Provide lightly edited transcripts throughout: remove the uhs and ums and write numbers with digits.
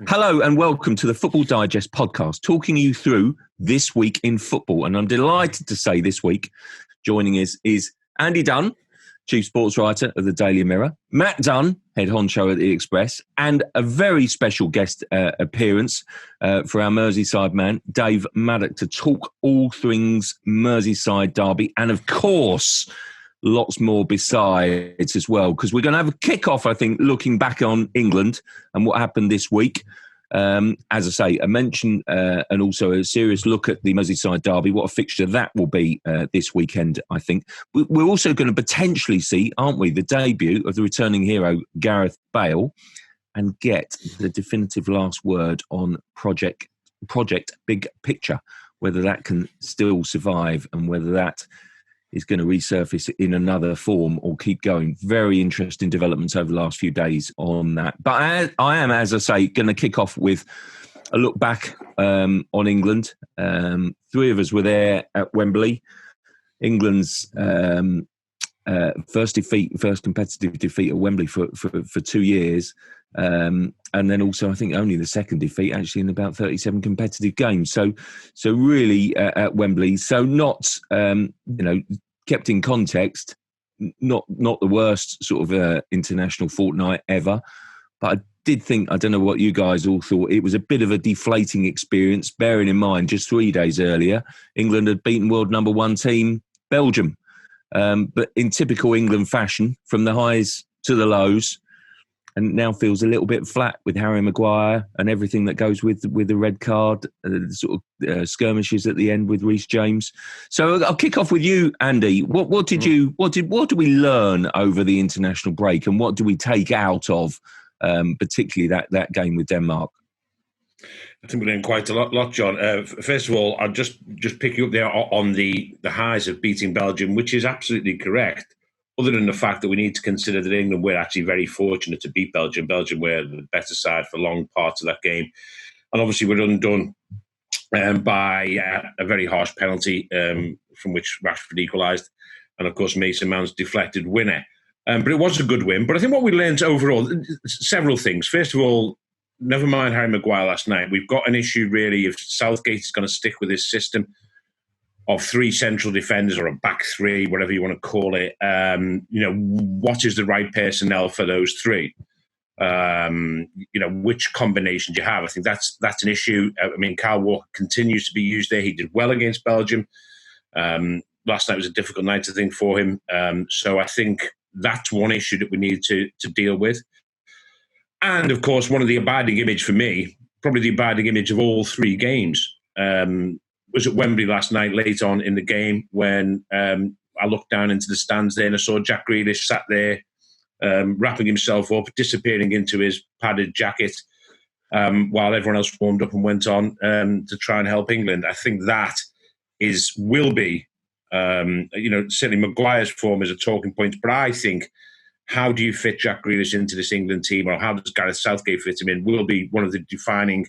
Hello and welcome to the Football Digest podcast, talking you through this week in football. And I'm delighted to say this week, joining us is Andy Dunn, Chief Sports Writer of the Daily Mirror, Matt Dunn, Head Honcho at the Express, and a very special guest appearance for our Merseyside man, Dave Maddock, to talk all things Merseyside derby and, of course, lots more besides as well, because we're going to have a kick-off, I think, looking back on England and what happened this week. As I say, a mention and also a serious look at the Merseyside derby, what a fixture that will be this weekend, I think. We're also going to potentially see, aren't we, the debut of the returning hero, Gareth Bale, and get the definitive last word on Project Big Picture, whether that can still survive and whether that is going to resurface in another form or keep going. Very interesting developments over the last few days on that. But I am, as I say, going to kick off with a look back on England. Three of us were there at Wembley. England's first competitive defeat at Wembley for 2 years. And then also, I think, only the second defeat actually in about 37 competitive games. So really at Wembley. So not, kept in context, not the worst sort of international fortnight ever. But I did think, I don't know what you guys all thought, it was a bit of a deflating experience, bearing in mind just 3 days earlier, England had beaten world number one team, Belgium. But in typical England fashion, from the highs to the lows, and now feels a little bit flat with Harry Maguire and everything that goes with the red card, sort of skirmishes at the end with Reece James. So I'll kick off with you, Andy. What did we learn over the international break, and what do we take out of particularly that game with Denmark? I think we learned quite a lot, John. First of all, I'll just pick you up there on the highs of beating Belgium, which is absolutely correct. Other than the fact that we need to consider that England were actually very fortunate to beat Belgium. Belgium were the better side for long parts of that game. And obviously we're undone by a very harsh penalty from which Rashford equalised. And of course, Mason Mount's deflected winner. But it was a good win. But I think what we learned overall, several things. First of all, never mind Harry Maguire last night. We've got an issue really if Southgate is going to stick with his system of three central defenders or a back three, whatever you want to call it. What is the right personnel for those three? Which combination do you have? I think that's an issue. I mean, Kyle Walker continues to be used there. He did well against Belgium. Last night was a difficult night, I think, for him. So I think that's one issue that we need to deal with. And, of course, one of the abiding image for me, probably the abiding image of all three games, was at Wembley last night, late on in the game, when I looked down into the stands there and I saw Jack Grealish sat there, wrapping himself up, disappearing into his padded jacket, while everyone else warmed up and went on to try and help England. I think that will be, certainly Maguire's form is a talking point, but I think how do you fit Jack Grealish into this England team, or how does Gareth Southgate fit him in, will be one of the defining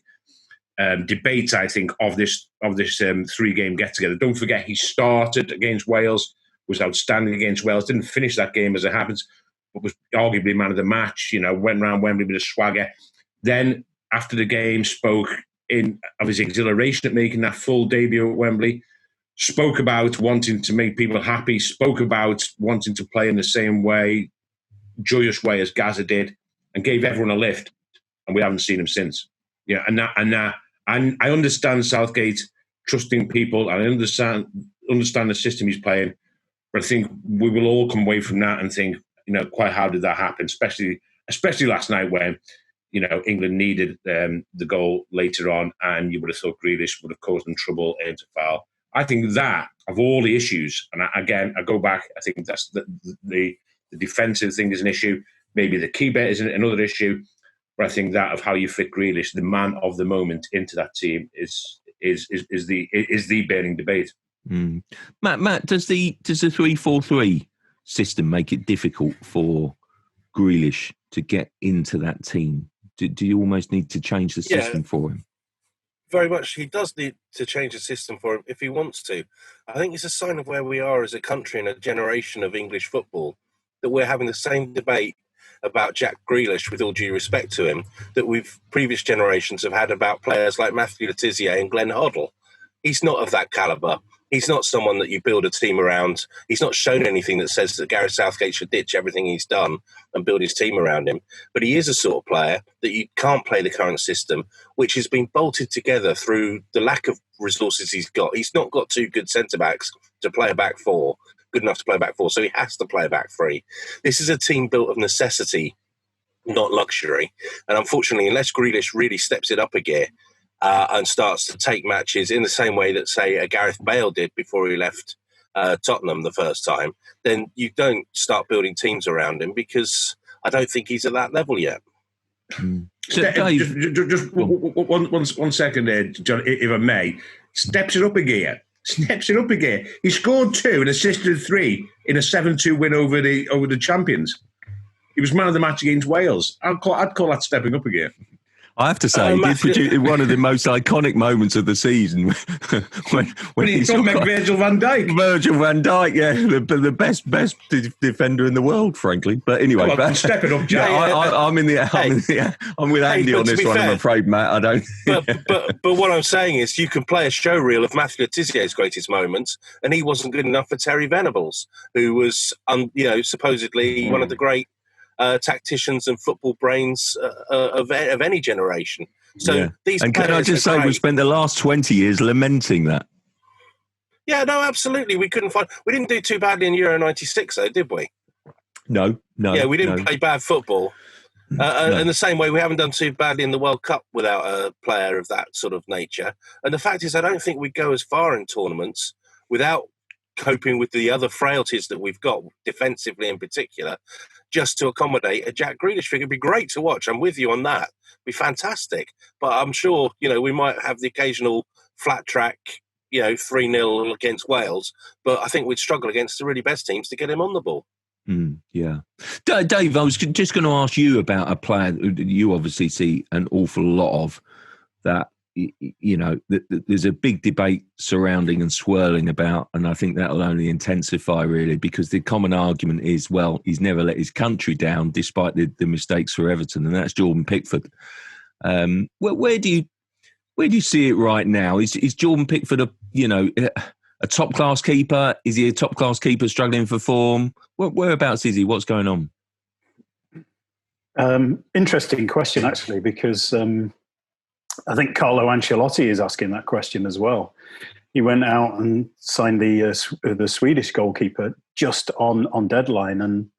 debates, I think, of this 3-game get-together. Don't forget, he started against Wales, was outstanding against Wales, didn't finish that game as it happens, but was arguably man of the match, went around Wembley with a swagger. Then, after the game, spoke of his exhilaration at making that full debut at Wembley, spoke about wanting to make people happy, spoke about wanting to play in the same way, joyous way as Gaza did, and gave everyone a lift, and we haven't seen him since. Yeah, and I understand Southgate trusting people. I understand the system he's playing, but I think we will all come away from that and think, quite how did that happen? Especially last night when, England needed the goal later on, and you would have thought Grealish would have caused them trouble into foul. I think that of all the issues, and I go back. I think that's the defensive thing is an issue. Maybe the keeper is another issue. But I think that of how you fit Grealish, the man of the moment, into that team is the burning debate. Mm. Matt, does the 3-4-3 system make it difficult for Grealish to get into that team? Do you almost need to change the system for him? Very much. He does need to change the system for him if he wants to. I think it's a sign of where we are as a country and a generation of English football, that we're having the same debate about Jack Grealish, with all due respect to him, that previous generations have had about players like Matthew Le Tissier and Glenn Hoddle. He's not of that calibre. He's not someone that you build a team around. He's not shown anything that says that Gareth Southgate should ditch everything he's done and build his team around him. But he is a sort of player that you can't play the current system, which has been bolted together through the lack of resources he's got. He's not got two good centre-backs to play a back four, good enough to play a back four, so he has to play a back three. This is a team built of necessity, not luxury. And unfortunately, unless Grealish really steps it up a gear, and starts to take matches in the same way that, say, a Gareth Bale did before he left Tottenham the first time, then you don't start building teams around him, because I don't think he's at that level yet. So just one second there, John, if I may. Steps it up a gear. He scored 2 and assisted 3 in a 7-2 win over the champions. He was man of the match against Wales. I'd call that stepping up a gear. I have to say, he did produce one of the most iconic moments of the season when he got Virgil van Dijk. Virgil van Dijk, yeah, the best defender in the world, frankly. But anyway, step it up, Jay. I'm with Andy on this one. I'm afraid, Matt. I don't. But what I'm saying is, you can play a show reel of Matthew Le Tissier's greatest moments, and he wasn't good enough for Terry Venables, who was, supposedly one of the great tacticians and football brains of any generation. So these, and can I just say, we spent the last 20 years lamenting that. Yeah, no, absolutely. We didn't do too badly in Euro 96, though, did we? No. Yeah, we didn't play bad football. In the same way, we haven't done too badly in the World Cup without a player of that sort of nature. And the fact is, I don't think we go as far in tournaments without coping with the other frailties that we've got, defensively in particular, just to accommodate a Jack Grealish figure. It'd be great to watch. I'm with you on that. It'd be fantastic. But I'm sure, we might have the occasional flat track, 3-0 against Wales. But I think we'd struggle against the really best teams to get him on the ball. Yeah. Dave, I was just going to ask you about a player that you obviously see an awful lot of, that there's a big debate surrounding and swirling about, and I think that'll only intensify, really, because the common argument is, well, he's never let his country down despite the mistakes for Everton, and that's Jordan Pickford. Where do you see it right now? Is Jordan Pickford a top class keeper? Is he a top class keeper struggling for form? Whereabouts is he? What's going on? Interesting question, actually, because I think Carlo Ancelotti is asking that question as well. He went out and signed the Swedish goalkeeper just on deadline, and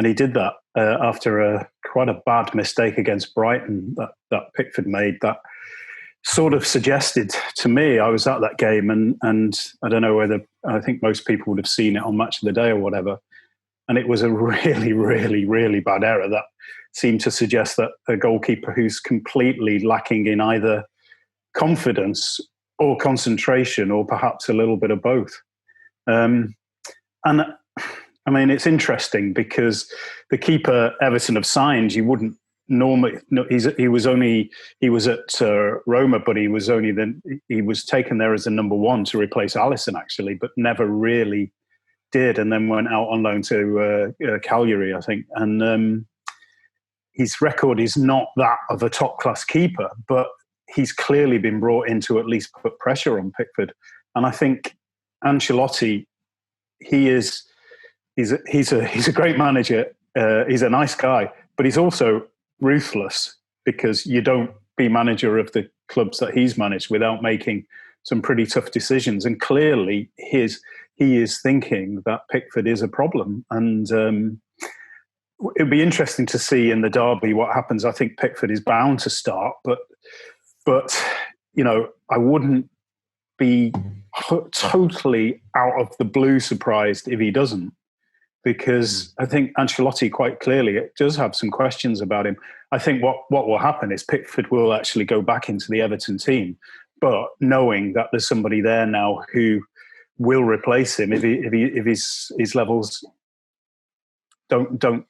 he did that after quite a bad mistake against Brighton that Pickford made. That sort of suggested to me, I was at that game, and I don't know whether, I think most people would have seen it on Match of the Day or whatever, and it was a really, really, really bad error that seemed to suggest that a goalkeeper who's completely lacking in either confidence or concentration, or perhaps a little bit of both. And I mean, it's interesting because the keeper Everton have signed, you wouldn't normally. No, he was at Roma, but he was taken there as the number one to replace Alisson, actually, but never really did, and then went out on loan to Cagliari, I think, and. His record is not that of a top-class keeper, but he's clearly been brought in to at least put pressure on Pickford. And I think Ancelotti, he's a great manager. He's a nice guy, but he's also ruthless, because you don't be manager of the clubs that he's managed without making some pretty tough decisions. And clearly, he is thinking that Pickford is a problem, and it'd be interesting to see in the derby what happens. I think Pickford is bound to start, but I wouldn't be totally out of the blue surprised if he doesn't, because I think Ancelotti quite clearly does have some questions about him. I think what will happen is Pickford will actually go back into the Everton team, but knowing that there's somebody there now who will replace him if his levels don't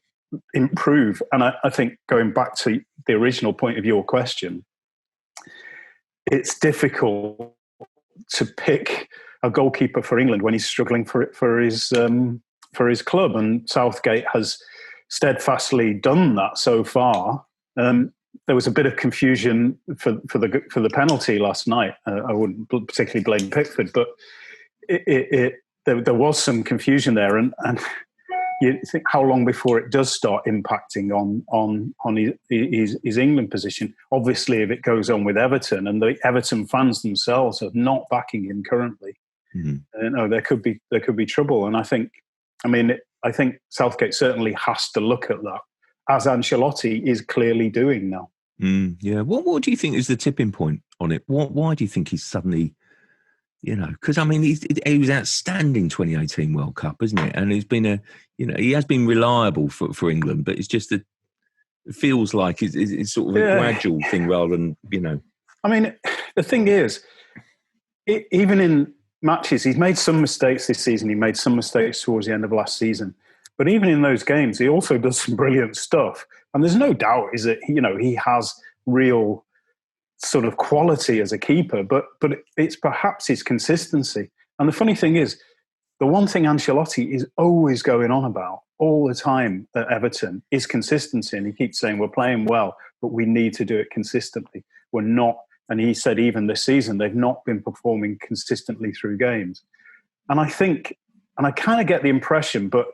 improve. And I think, going back to the original point of your question, it's difficult to pick a goalkeeper for England when he's struggling for his club. And Southgate has steadfastly done that so far. There was a bit of confusion for the penalty last night. I wouldn't particularly blame Pickford, but there was some confusion there, and you think how long before it does start impacting on his England position. Obviously, if it goes on with Everton, and the Everton fans themselves are not backing him currently, there could be trouble. And I think Southgate certainly has to look at that, as Ancelotti is clearly doing now. Yeah. What do you think is the tipping point on it? Why do you think he's suddenly, because he was outstanding 2018 World Cup, isn't it? And he's been he has been reliable for England, but it's just that it feels like it's sort of a gradual thing rather than, the thing is, even in matches, he's made some mistakes this season. He made some mistakes towards the end of last season. But even in those games, he also does some brilliant stuff. And there's no doubt is that, he has real sort of quality as a keeper, but it's perhaps his consistency. And the funny thing is, the one thing Ancelotti is always going on about all the time at Everton is consistency. And he keeps saying, we're playing well, but we need to do it consistently. We're not. And he said even this season, they've not been performing consistently through games. And I think, and I kind of get the impression, but,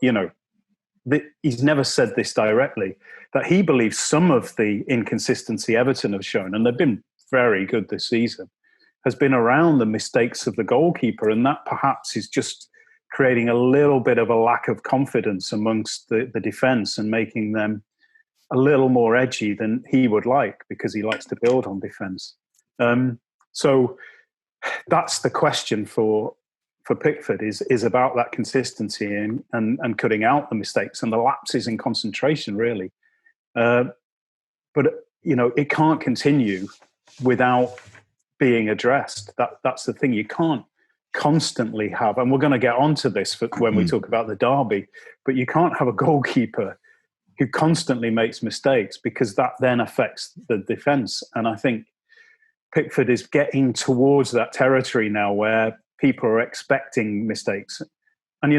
he's never said this directly, that he believes some of the inconsistency Everton have shown, and they've been very good this season, has been around the mistakes of the goalkeeper. And that perhaps is just creating a little bit of a lack of confidence amongst the defence and making them a little more edgy than he would like, because he likes to build on defence. So that's the question for Pickford is about that consistency and cutting out the mistakes and the lapses in concentration, really. But it can't continue without being addressed. That's the thing. You can't constantly have, and we're going to get onto this when we talk about the derby, but you can't have a goalkeeper who constantly makes mistakes, because that then affects the defence. And I think Pickford is getting towards that territory now where people are expecting mistakes. And,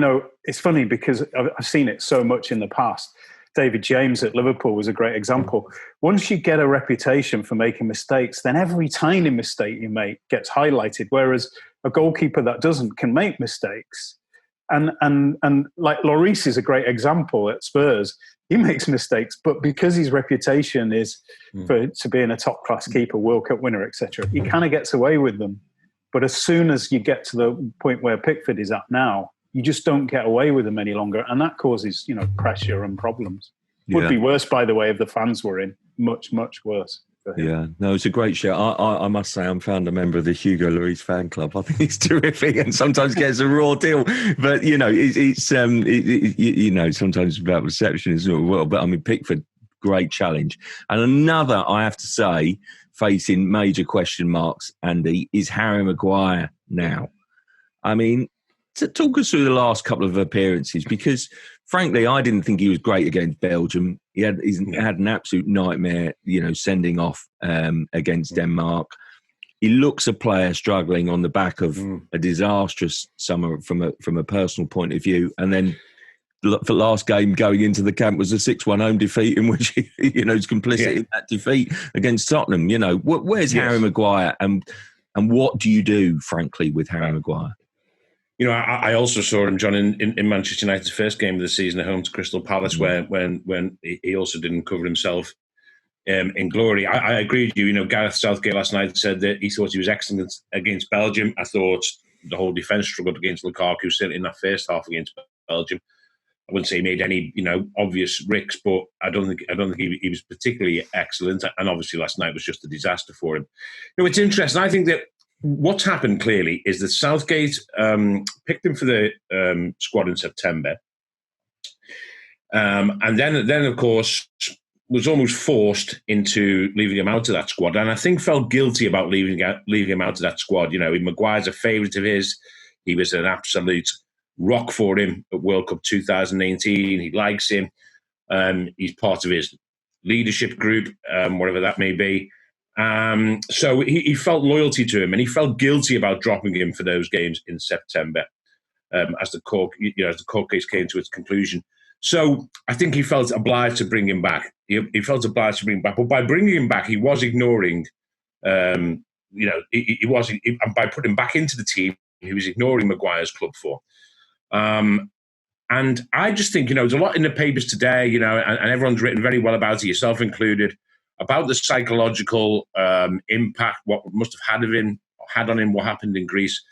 it's funny because I've seen it so much in the past. David James at Liverpool was a great example. Once you get a reputation for making mistakes, then every tiny mistake you make gets highlighted, whereas a goalkeeper that doesn't can make mistakes. And like Lloris is a great example at Spurs. He makes mistakes, but because his reputation is to being a top-class keeper, World Cup winner, etc., he kind of gets away with them. But as soon as you get to the point where Pickford is at now, you just don't get away with them any longer. And that causes, pressure and problems. Would be worse, by the way, if the fans were in. Much, much worse. Yeah, no, it's a great show. I must say, I'm found a member of the Hugo Lloris fan club. I think he's terrific, and sometimes gets a raw deal. But it's sometimes about reception as well. But Pickford, great challenge. And another, I have to say, facing major question marks, Andy, is Harry Maguire now. To talk us through the last couple of appearances, because frankly, I didn't think he was great against Belgium. He had an absolute nightmare, sending off against Denmark. He looks a player struggling on the back of a disastrous summer from a personal point of view. And then the last game going into the camp was a 6-1 home defeat in which he is complicit in that defeat against Tottenham. Where's Harry Maguire and what do you do, frankly, with Harry Maguire? I also saw him, John, in Manchester United's first game of the season at home to Crystal Palace, when he also didn't cover himself in glory. I agree with you. Gareth Southgate last night said that he thought he was excellent against Belgium. I thought the whole defence struggled against Lukaku, certainly in that first half against Belgium. I wouldn't say he made any, obvious risks, but I don't think he was particularly excellent. And obviously last night was just a disaster for him. It's interesting. I think that what's happened clearly is that Southgate picked him for the squad in September, and then of course was almost forced into leaving him out of that squad, and I think felt guilty about leaving him out of that squad. Maguire's a favourite of his. He was an absolute rock for him at World Cup 2019. He likes him. He's part of his leadership group, whatever that may be. So he felt loyalty to him, and he felt guilty about dropping him for those games in September, as the court case came to its conclusion. So I think he felt obliged to bring him back. He felt obliged to bring him back. But by bringing him back, he was ignoring, and by putting him back into the team, he was ignoring Maguire's club form. And I just think, there's a lot in the papers today, and everyone's written very well about it, yourself included, about the psychological impact, what must have had on him, what happened in Greece.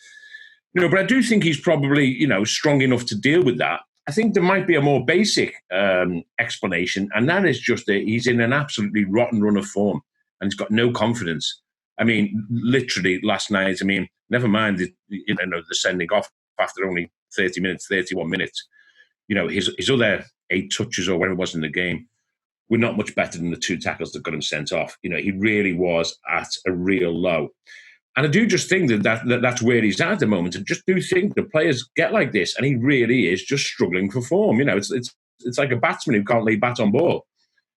But I do think he's probably, strong enough to deal with that. I think there might be a more basic explanation, and that is just that he's in an absolutely rotten run of form and he's got no confidence. I mean, literally last night, never mind the sending off after only 30 minutes, 31 minutes. His other 8 touches or whatever it was in the game were not much better than the 2 tackles that got him sent off. He really was at a real low. And I do just think that's where he's at the moment. I just do think the players get like this, and he really is just struggling for form. It's like a batsman who can't lay bat on ball.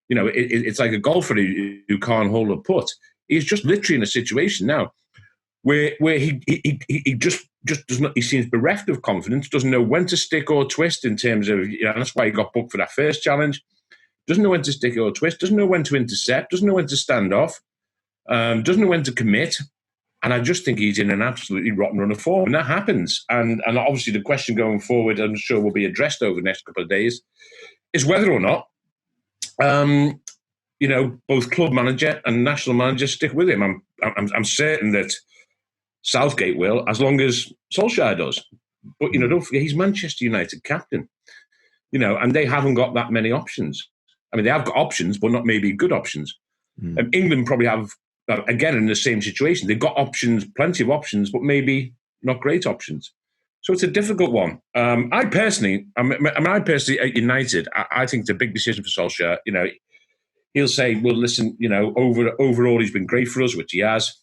It's like a golfer who can't hold a putt. He's just literally in a situation now where he just does not. He seems bereft of confidence. Doesn't know when to stick or twist in terms of. That's why he got booked for that first challenge. Doesn't know when to stick or twist. Doesn't know when to intercept. Doesn't know when to stand off. Doesn't know when to commit. And I just think he's in an absolutely rotten run of form. And that happens. And obviously the question going forward, I'm sure will be addressed over the next couple of days, is whether or not, both club manager and national manager stick with him. I'm certain that Southgate will, as long as Solskjaer does. But, don't forget, he's Manchester United captain. And they haven't got that many options. They have got options, but not maybe good options. England probably have, again, in the same situation. They've got options, plenty of options, but maybe not great options. So it's a difficult one. I personally, at United, I think it's a big decision for Solskjaer. He'll say, well, listen, overall he's been great for us, which he has.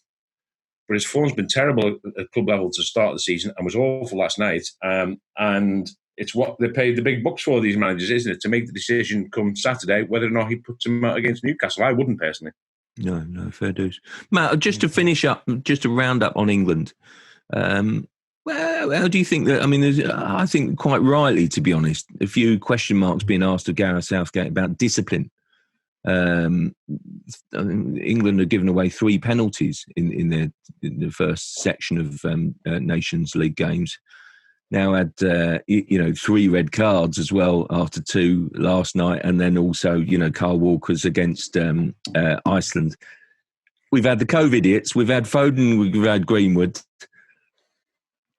But his form's been terrible at club level to start the season and was awful last night. And it's what they paid the big bucks for, these managers, isn't it? To make the decision come Saturday, whether or not he puts him out against Newcastle. I wouldn't personally. No, fair dues. Matt, just to finish up, just to round up on England, how do you think that, there's, I think quite rightly, to be honest, a few question marks being asked of Gareth Southgate about discipline. England have given away 3 penalties in the first section of Nations League games. Now had 3 red cards as well after 2 last night, and then also Kyle Walker's against Iceland. We've had the COVID idiots, we've had Foden, we've had Greenwood.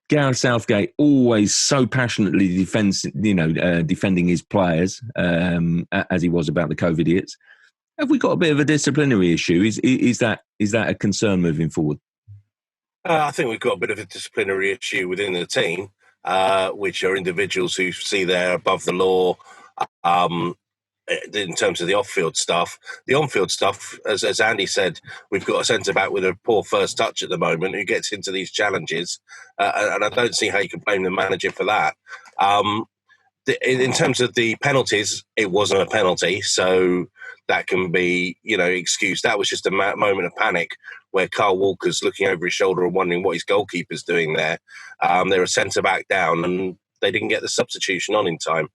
Gareth Southgate always so passionately defending his players as he was about the COVID idiots. Have we got a bit of a disciplinary issue? Is that a concern moving forward? I think we've got a bit of a disciplinary issue within the team. Which are individuals who see they're above the law in terms of the off-field stuff. The on-field stuff, as Andy said, we've got a centre-back with a poor first touch at the moment who gets into these challenges, and I don't see how you can blame the manager for that. In terms of the penalties, it wasn't a penalty, so that can be, excused. That was just a moment of panic where Kyle Walker's looking over his shoulder and wondering what his goalkeeper's doing there. They're a centre-back down, and they didn't get the substitution on in time,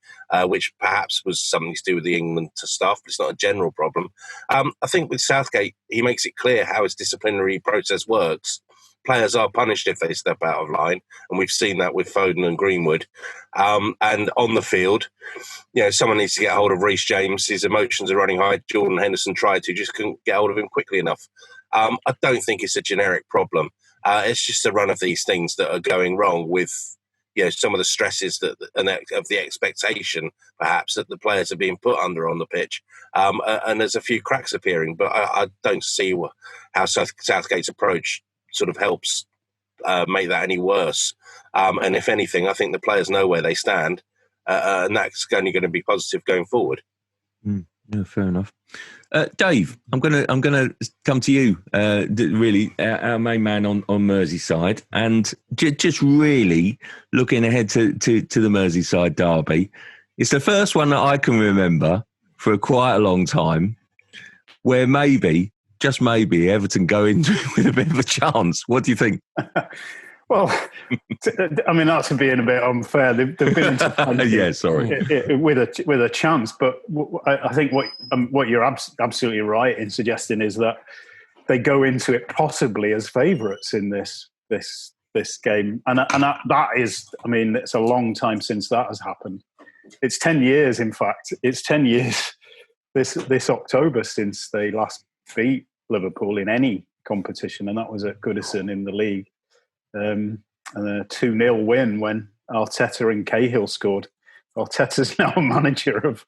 which perhaps was something to do with the England stuff, but it's not a general problem. I think with Southgate, he makes it clear how his disciplinary process works. Players are punished if they step out of line, and we've seen that with Foden and Greenwood. And on the field, someone needs to get hold of Reece James. His emotions are running high. Jordan Henderson tried to, just couldn't get hold of him quickly enough. I don't think it's a generic problem. It's just a run of these things that are going wrong with, some of the stresses of the expectation, perhaps, that the players are being put under on the pitch. And there's a few cracks appearing, but I don't see how Southgate's approach sort of helps make that any worse. And if anything, I think the players know where they stand, and that's only going to be positive going forward. Yeah, fair enough. Dave, I'm gonna come to you. Really, our main man on Merseyside, and just really looking ahead to the Merseyside derby. It's the first one that I can remember for quite a long time, where maybe, just maybe, Everton go into it with a bit of a chance. What do you think? Well, I mean, that's being a bit unfair. They've been into yeah, sorry, with a chance. But I think what you're absolutely right in suggesting is that they go into it possibly as favourites in this game, and that is, I mean, it's a long time since that has happened. It's 10 years, in fact. It's 10 years this October since they last beat Liverpool in any competition, and that was at Goodison in the league. And a 2-0 win when Arteta and Cahill scored. Arteta's now a manager of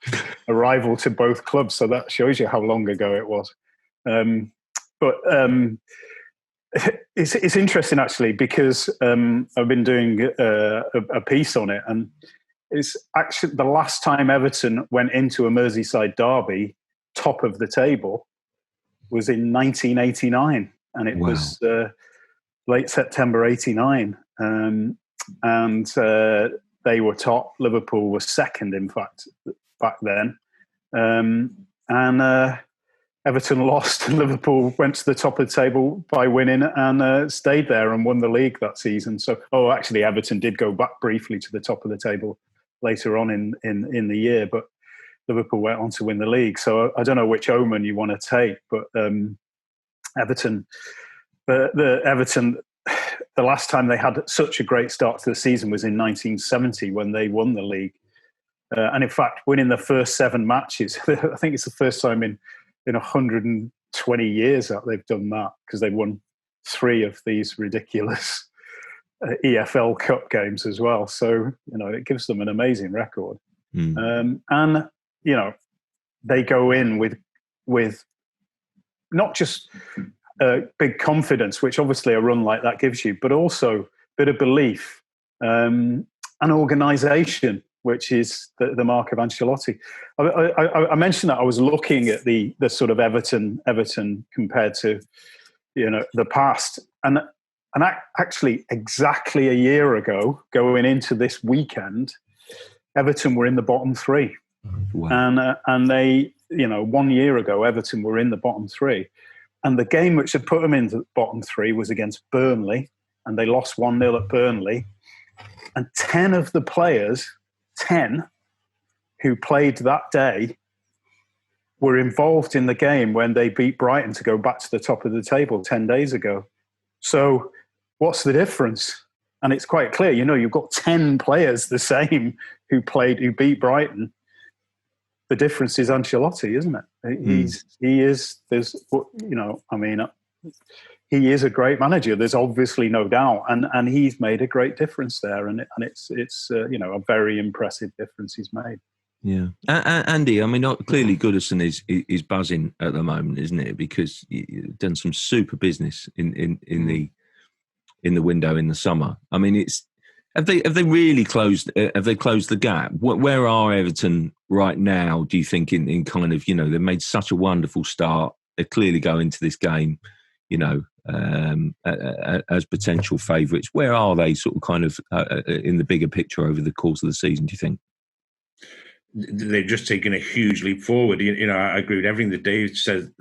a rival to both clubs, so that shows you how long ago it was. But it's interesting, actually, because I've been doing a piece on it, and it's actually the last time Everton went into a Merseyside derby top of the table was in 1989, and it was late September 89. And they were top. Liverpool was second, in fact, back then. And Everton lost, and Liverpool went to the top of the table by winning and stayed there and won the league that season. So, actually, Everton did go back briefly to the top of the table later on in the year, but Liverpool went on to win the league. So I don't know which omen you want to take, but Everton, the last time they had such a great start to the season was in 1970 when they won the league. And in fact, winning the first 7 matches, I think it's the first time in 120 years that they've done that, because they've won 3 of these ridiculous EFL Cup games as well. So, it gives them an amazing record. And, they go in with not just big confidence, which obviously a run like that gives you, but also a bit of belief and organisation, which is the mark of Ancelotti. I mentioned that I was looking at the sort of Everton compared to the past, and actually exactly a year ago, going into this weekend, Everton were in the bottom 3. Wow. And they 1 year ago Everton were in the bottom 3. And the game which had put them into the bottom 3 was against Burnley, and they lost 1-0 at Burnley. And 10 of the players, 10 who played that day, were involved in the game when they beat Brighton to go back to the top of the table 10 days ago. So what's the difference? And it's quite clear, you've got 10 players the same who beat Brighton. The difference is Ancelotti, isn't it? He is a great manager. There's obviously no doubt, and he's made a great difference there, and it's a very impressive difference he's made. Yeah, Andy. I mean, clearly Goodison is buzzing at the moment, isn't it? Because you've done some super business in the window in the summer. I mean, have they really closed? Have they closed the gap? Where are Everton right now? Do you think in kind of they've made such a wonderful start? They clearly go into this game, as potential favourites. Where are they sort of kind of in the bigger picture over the course of the season? Do you think? They've just taken a huge leap forward. I agree with everything that Dave said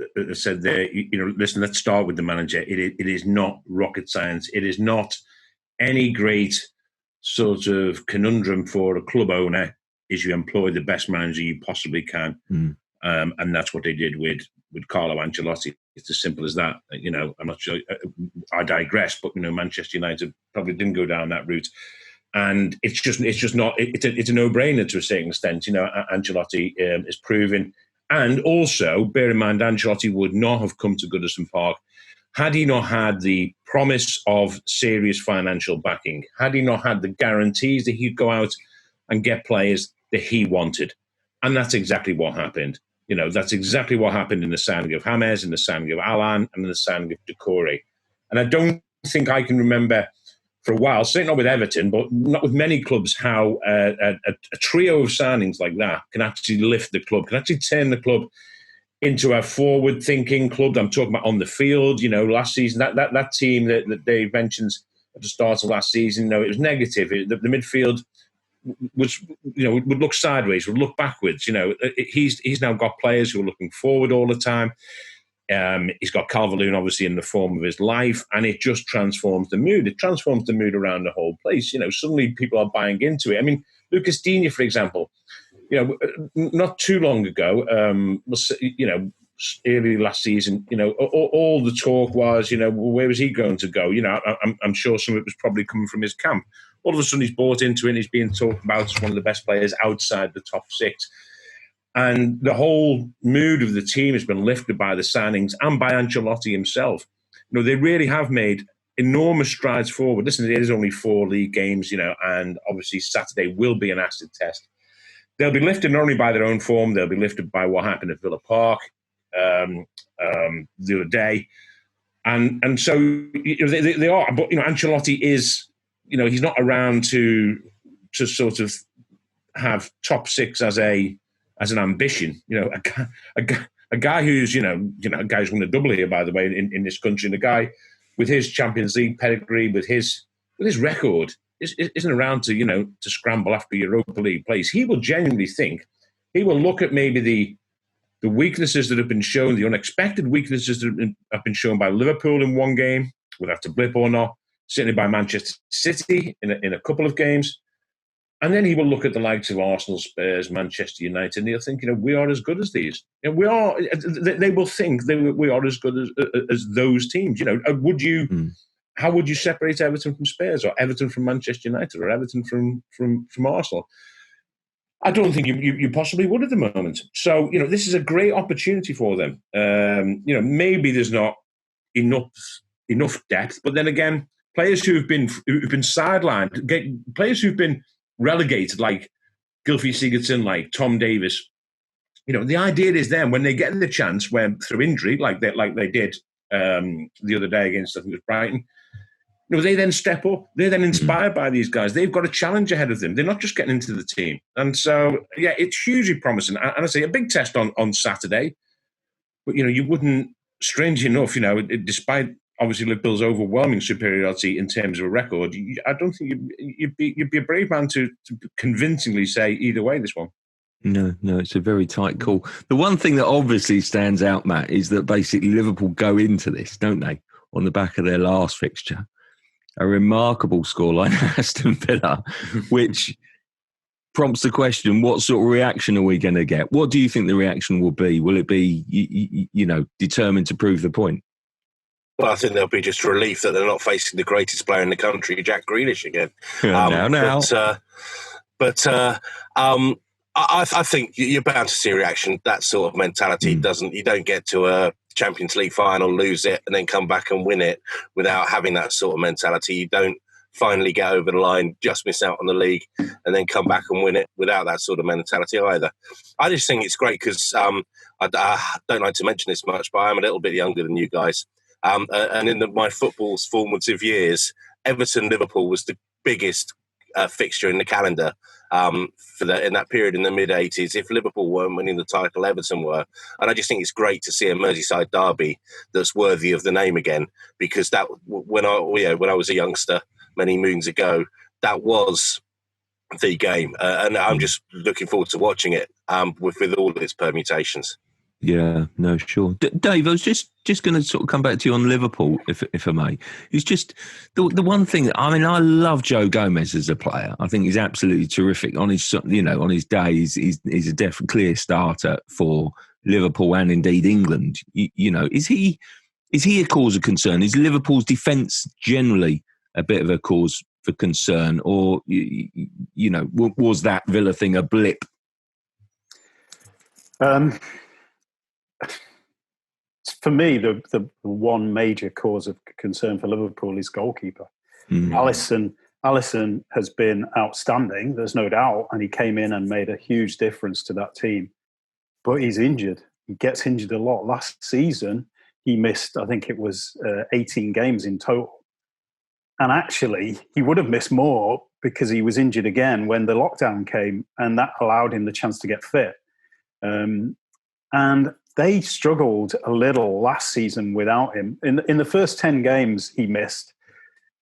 there. Listen, let's start with the manager. It is not rocket science. It is not any great sort of conundrum for a club owner. Is you employ the best manager you possibly can, and that's what they did with Carlo Ancelotti. It's as simple as that. I'm not sure. I digress, but Manchester United probably didn't go down that route. And it's just not. It's a no-brainer to a certain extent. Ancelotti is proven, and also bear in mind, Ancelotti would not have come to Goodison Park had he not had the promise of serious financial backing. Had he not had the guarantees that he'd go out and get players that he wanted, and that's exactly what happened. That's exactly what happened in the signing of James, in the signing of Alan, and in the signing of Doucouré. And I don't think I can remember for a while, certainly not with Everton, but not with many clubs, how a trio of signings like that can actually lift the club, can actually turn the club into a forward-thinking club. I'm talking about on the field. Last season, that team that Dave mentions at the start of last season, it was negative. The midfield was, would look sideways, would look backwards. He's now got players who are looking forward all the time. He's got Calvert-Lewin obviously in the form of his life, and it just transforms the mood. It transforms the mood around the whole place. Suddenly people are buying into it. I mean, Lucas Digne, for example, not too long ago, early last season, all the talk was, where was he going to go? I'm sure some of it was probably coming from his camp. All of a sudden, he's bought into it and he's being talked about as one of the best players outside the top six. And the whole mood of the team has been lifted by the signings and by Ancelotti himself. They really have made enormous strides forward. Listen, it is only 4 league games, and obviously Saturday will be an acid test. They'll be lifted not only by their own form, they'll be lifted by what happened at Villa Park the other day. And so they are. But, Ancelotti is, he's not around to sort of have top 6 as an ambition, a guy who's, a guy who's won a double here, by the way, in this country, and a guy with his Champions League pedigree, with his record, isn't around to scramble after Europa League place. He will genuinely think, he will look at maybe the weaknesses that have been shown, the unexpected weaknesses that have been shown by Liverpool in one game, whether that's a blip or not, certainly by Manchester City in a couple of games. And then he will look at the likes of Arsenal, Spurs, Manchester United, and he'll think, we are as good as these. We are. They will think we are as good as those teams. Would you? How would you separate Everton from Spurs, or Everton from Manchester United, or Everton from Arsenal? I don't think you possibly would at the moment. So this is a great opportunity for them. Maybe there's not enough depth, but then again, players who've been sidelined, players who've been relegated, like Gylfi Sigurdsson, like Tom Davis. The idea is then when they get the chance, when through injury, like they did the other day against, I think it was Brighton, they then step up. They're then inspired by these guys. They've got a challenge ahead of them. They're not just getting into the team. And so, yeah, it's hugely promising. And I say a big test on Saturday. But, you wouldn't, strangely enough, despite obviously Liverpool's overwhelming superiority in terms of a record, I don't think you'd be a brave man to convincingly say either way this one. No, it's a very tight call. The one thing that obviously stands out, Matt, is that basically Liverpool go into this, don't they, on the back of their last fixture. A remarkable scoreline, Aston Villa, which prompts the question, what sort of reaction are we going to get? What do you think the reaction will be? Will it be, determined to prove the point? Well, I think there'll be just relief that they're not facing the greatest player in the country, Jack Grealish, again. I think you're bound to see a reaction. That sort of mentality you don't get to a Champions League final, lose it, and then come back and win it without having that sort of mentality. You don't finally get over the line, just miss out on the league, and then come back and win it without that sort of mentality either. I just think it's great because I don't like to mention this much, but I'm a little bit younger than you guys. And in my football's formative years, Everton-Liverpool was the biggest fixture in the calendar in that period in the mid-'80s. If Liverpool weren't winning the title, Everton were. And I just think it's great to see a Merseyside derby that's worthy of the name again, because that when I was a youngster many moons ago, that was the game. And I'm just looking forward to watching it with all its permutations. Yeah, no, sure. Dave, I was just going to sort of come back to you on Liverpool, if I may. It's just the one thing that, I love Joe Gomez as a player. I think he's absolutely terrific. On his day, he's a clear starter for Liverpool and indeed England. Is he a cause of concern? Is Liverpool's defence generally a bit of a cause for concern, or was that Villa thing a blip? For me, the one major cause of concern for Liverpool is goalkeeper. Alisson has been outstanding, there's no doubt, and he came in and made a huge difference to that team. But he's injured. He gets injured a lot. Last season, he missed, I think it was 18 games in total. And actually, he would have missed more because he was injured again when the lockdown came, and that allowed him the chance to get fit. And they struggled a little last season without him. In the first 10 games he missed,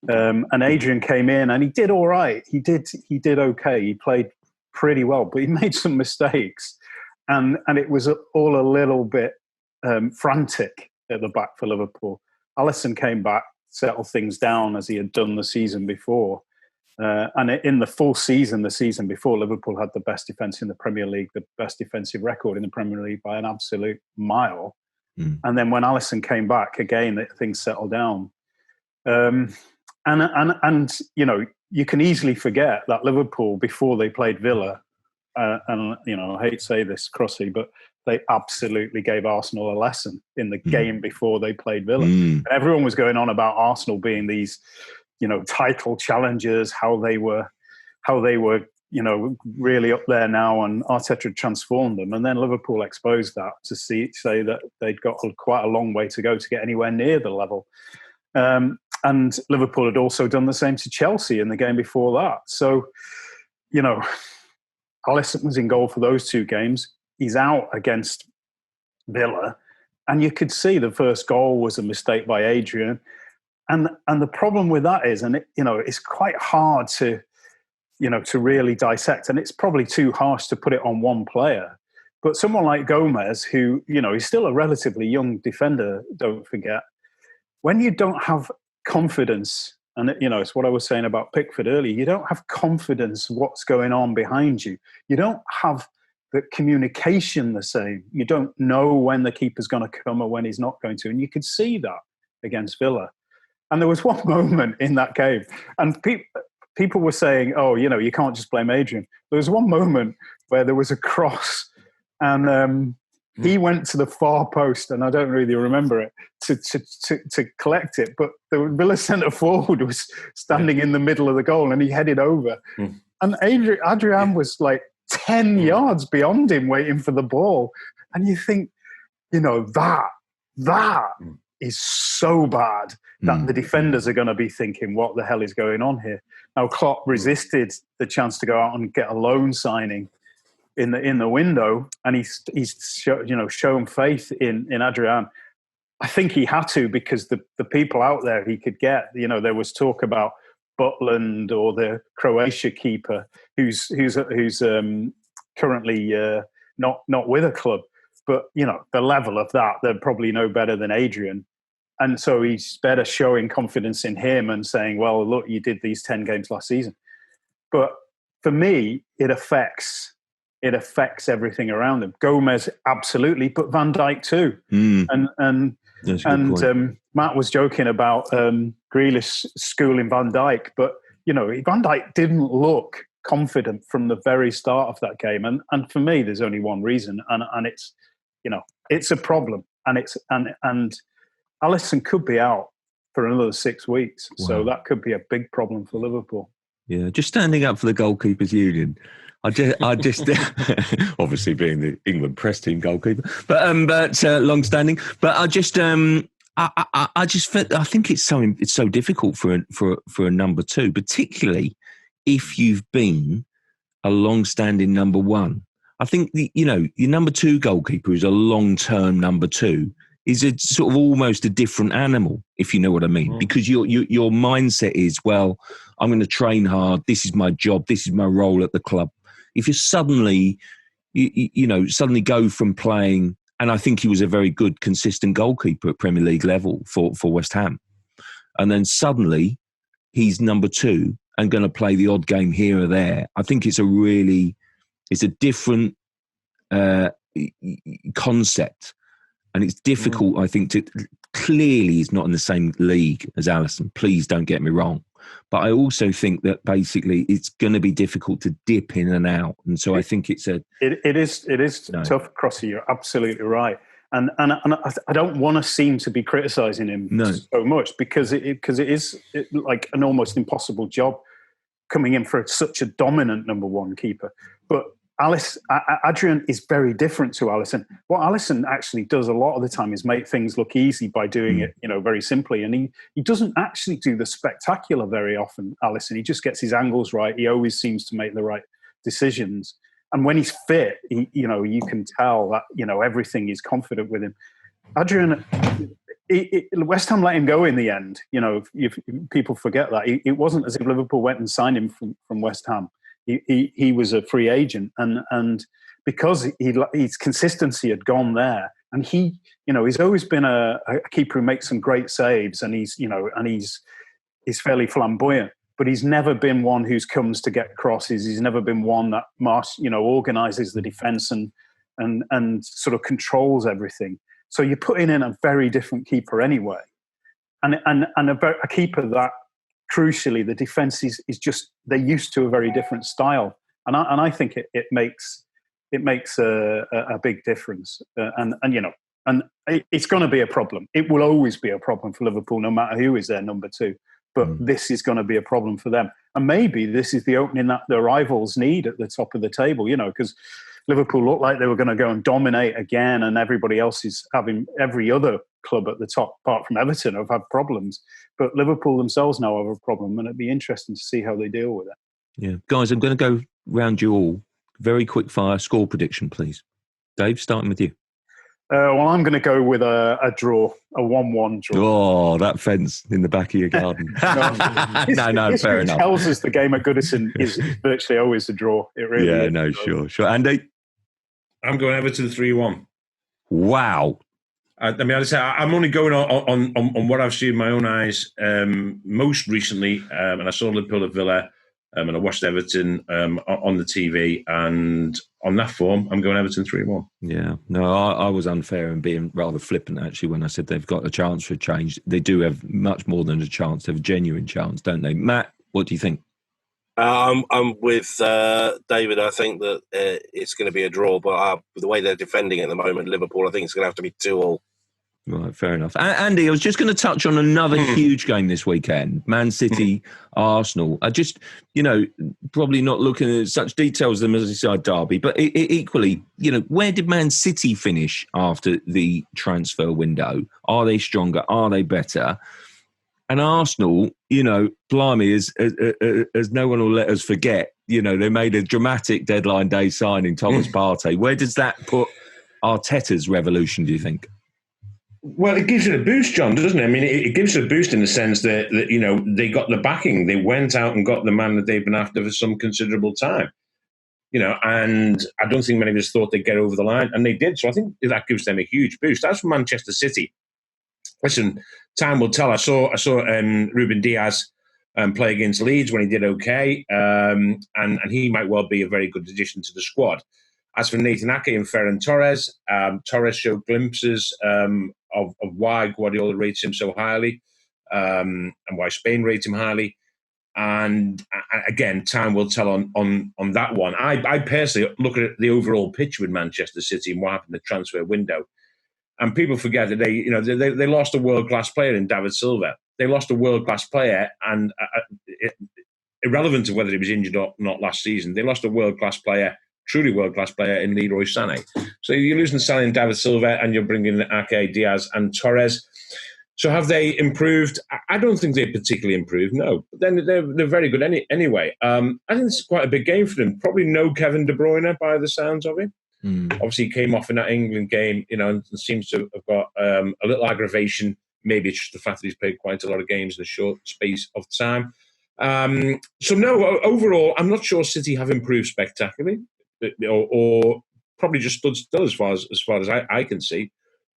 and Adrian came in and he did all right. He did okay. He played pretty well, but he made some mistakes, and it was all a little bit frantic at the back for Liverpool. Alisson came back, settled things down as he had done the season before. And in the full season, the season before, Liverpool had the best defence in the Premier League, the best defensive record in the Premier League by an absolute mile. And then when Alisson came back, again, things settled down. And you know, you can easily forget that Liverpool, before they played Villa, and you know, I hate to say this, Crossy, but they absolutely gave Arsenal a lesson in the game before they played Villa. And everyone was going on about Arsenal being these, you know, title challengers, how they were, you know, really up there now, and Arteta transformed them. And then Liverpool exposed that to say that they'd got quite a long way to go to get anywhere near the level. And Liverpool had also done the same to Chelsea in the game before that. So, you know, Alisson was in goal for those two games. He's out against Villa. And you could see the first goal was a mistake by Adrian. And the problem with that is, and you know, it's quite hard to, you know, to really dissect, and it's probably too harsh to put it on one player. But someone like Gomez, who, you know, is still a relatively young defender, don't forget, when you don't have confidence, and you know, it's what I was saying about Pickford earlier, you don't have confidence what's going on behind you. You don't have the communication the same. You don't know when the keeper's going to come or when he's not going to. And you could see that against Villa. And there was one moment in that game, and people were saying, oh, you know, you can't just blame Adrian. There was one moment where there was a cross, and he went to the far post, and I don't really remember it, to collect it. But the Villa centre forward was standing in the middle of the goal, and he headed over. And Adrian was like 10 yards beyond him waiting for the ball. And you think, you know, that is so bad that the defenders are going to be thinking, what the hell is going on here? Now, Klopp resisted the chance to go out and get a loan signing in the window, and he's shown faith in Adrian. I think he had to, because the people out there he could get, you know, there was talk about Butland or the Croatia keeper who's currently not with a club, but you know, the level of that, they're probably no better than Adrian. And so he's better showing confidence in him and saying, well, look, you did these 10 games last season. But for me, it affects everything around him. Gomez, absolutely, but Van Dijk too. And Matt was joking about Grealish schooling Van Dijk, but you know, Van Dijk didn't look confident from the very start of that game. And for me, there's only one reason, and it's, you know, it's a problem, and Alisson could be out for another 6 weeks. Wow. So that could be a big problem for Liverpool. Yeah, just standing up for the goalkeepers union. I just obviously being the England press team goalkeeper, but long-standing. But I just think it's so difficult for a number two, particularly if you've been a long-standing number one. I think your number two goalkeeper is a long-term number two. Is a sort of almost a different animal, if you know what I mean, because your mindset is, well, I'm going to train hard. This is my job. This is my role at the club. If you suddenly go from playing, and I think he was a very good, consistent goalkeeper at Premier League level for West Ham, and then suddenly he's number two and going to play the odd game here or there. I think it's a different concept. And it's difficult, I think, clearly he's not in the same league as Alisson. Please don't get me wrong. But I also think that basically it's going to be difficult to dip in and out. And so I think it is tough, Crossy. You're absolutely right. And I don't want to seem to be criticising him so much because it is like an almost impossible job coming in for such a dominant number one keeper. But Adrian is very different to Alisson. What Alisson actually does a lot of the time is make things look easy by doing it, you know, very simply. And he doesn't actually do the spectacular very often, Alisson. He just gets his angles right. He always seems to make the right decisions. And when he's fit, you can tell that, you know, everything is confident with him. Adrian, West Ham let him go in the end. You know, if people forget that. It wasn't as if Liverpool went and signed him from West Ham. He was a free agent, and because his consistency had gone there, And he, he's always been a keeper who makes some great saves, and he's fairly flamboyant. But he's never been one who comes to get crosses. He's never been one that organises the defence and sort of controls everything. So you're putting in a very different keeper anyway, and a keeper that, crucially, the defence is just, they're used to a very different style, and I think it makes a big difference, and it's going to be a problem. It will always be a problem for Liverpool, no matter who is their number two. But this is going to be a problem for them. And maybe this is the opening that the rivals need at the top of the table, because Liverpool looked like they were going to go and dominate again, and everybody else is having, every other club at the top, apart from Everton, have had problems. But Liverpool themselves now have a problem, and it'd be interesting to see how they deal with it. Yeah. Guys, I'm going to go round you all. Very quick fire score prediction, please. Dave, starting with you. Well, I'm going to go with a draw, a 1-1 draw. Oh, that fence in the back of your garden. No, fair enough. Tells us the game at Goodison is virtually always a draw. It really is. No, sure. Andy? I'm going Everton 3-1. Wow. I'm only going on what I've seen with my own eyes most recently, and I saw Liverpool at Villa, and I watched Everton on the TV, and on that form, I'm going Everton 3-1. Yeah, no, I was unfair and being rather flippant, actually, when I said they've got a chance for a change. They do have much more than a chance. They have a genuine chance, don't they? Matt, what do you think? I'm with David. I think that it's going to be a draw, but with the way they're defending at the moment, Liverpool, I think it's going to have to be 2-2. Right, fair enough. Andy, I was just going to touch on another huge game this weekend, Man City, Arsenal. I just, probably not looking at such details as the Merseyside derby, but equally, where did Man City finish after the transfer window? Are they stronger? Are they better? And Arsenal, blimey, as no one will let us forget, they made a dramatic deadline day signing, Thomas Partey. Where does that put Arteta's revolution, do you think? Well, it gives it a boost, John, doesn't it? I mean, it gives it a boost in the sense that they got the backing. They went out and got the man that they've been after for some considerable time. And I don't think many of us thought they'd get over the line, and they did. So I think that gives them a huge boost. As for Manchester City, listen, time will tell. I saw Ruben Diaz play against Leeds when he did okay, and he might well be a very good addition to the squad. As for Nathan Ake and Ferran Torres, Torres showed glimpses of why Guardiola rates him so highly, and why Spain rates him highly. And again, time will tell on that one. I personally look at the overall picture with Manchester City and what happened in the transfer window. And people forget that they lost a world-class player in David Silva. They lost a world-class player, and irrelevant to whether he was injured or not last season, they lost a world-class player, truly world-class player in Leroy Sané. So you're losing Sané and David Silva, and you're bringing in Ake, Diaz and Torres. So have they improved? I don't think they've particularly improved, no. But then they're very good anyway. I think it's quite a big game for them. Probably no Kevin De Bruyne by the sounds of it. Obviously, he came off in that England game, and seems to have got a little aggravation. Maybe it's just the fact that he's played quite a lot of games in a short space of time. So no, overall, I'm not sure City have improved spectacularly, or probably just stood still as far as I can see.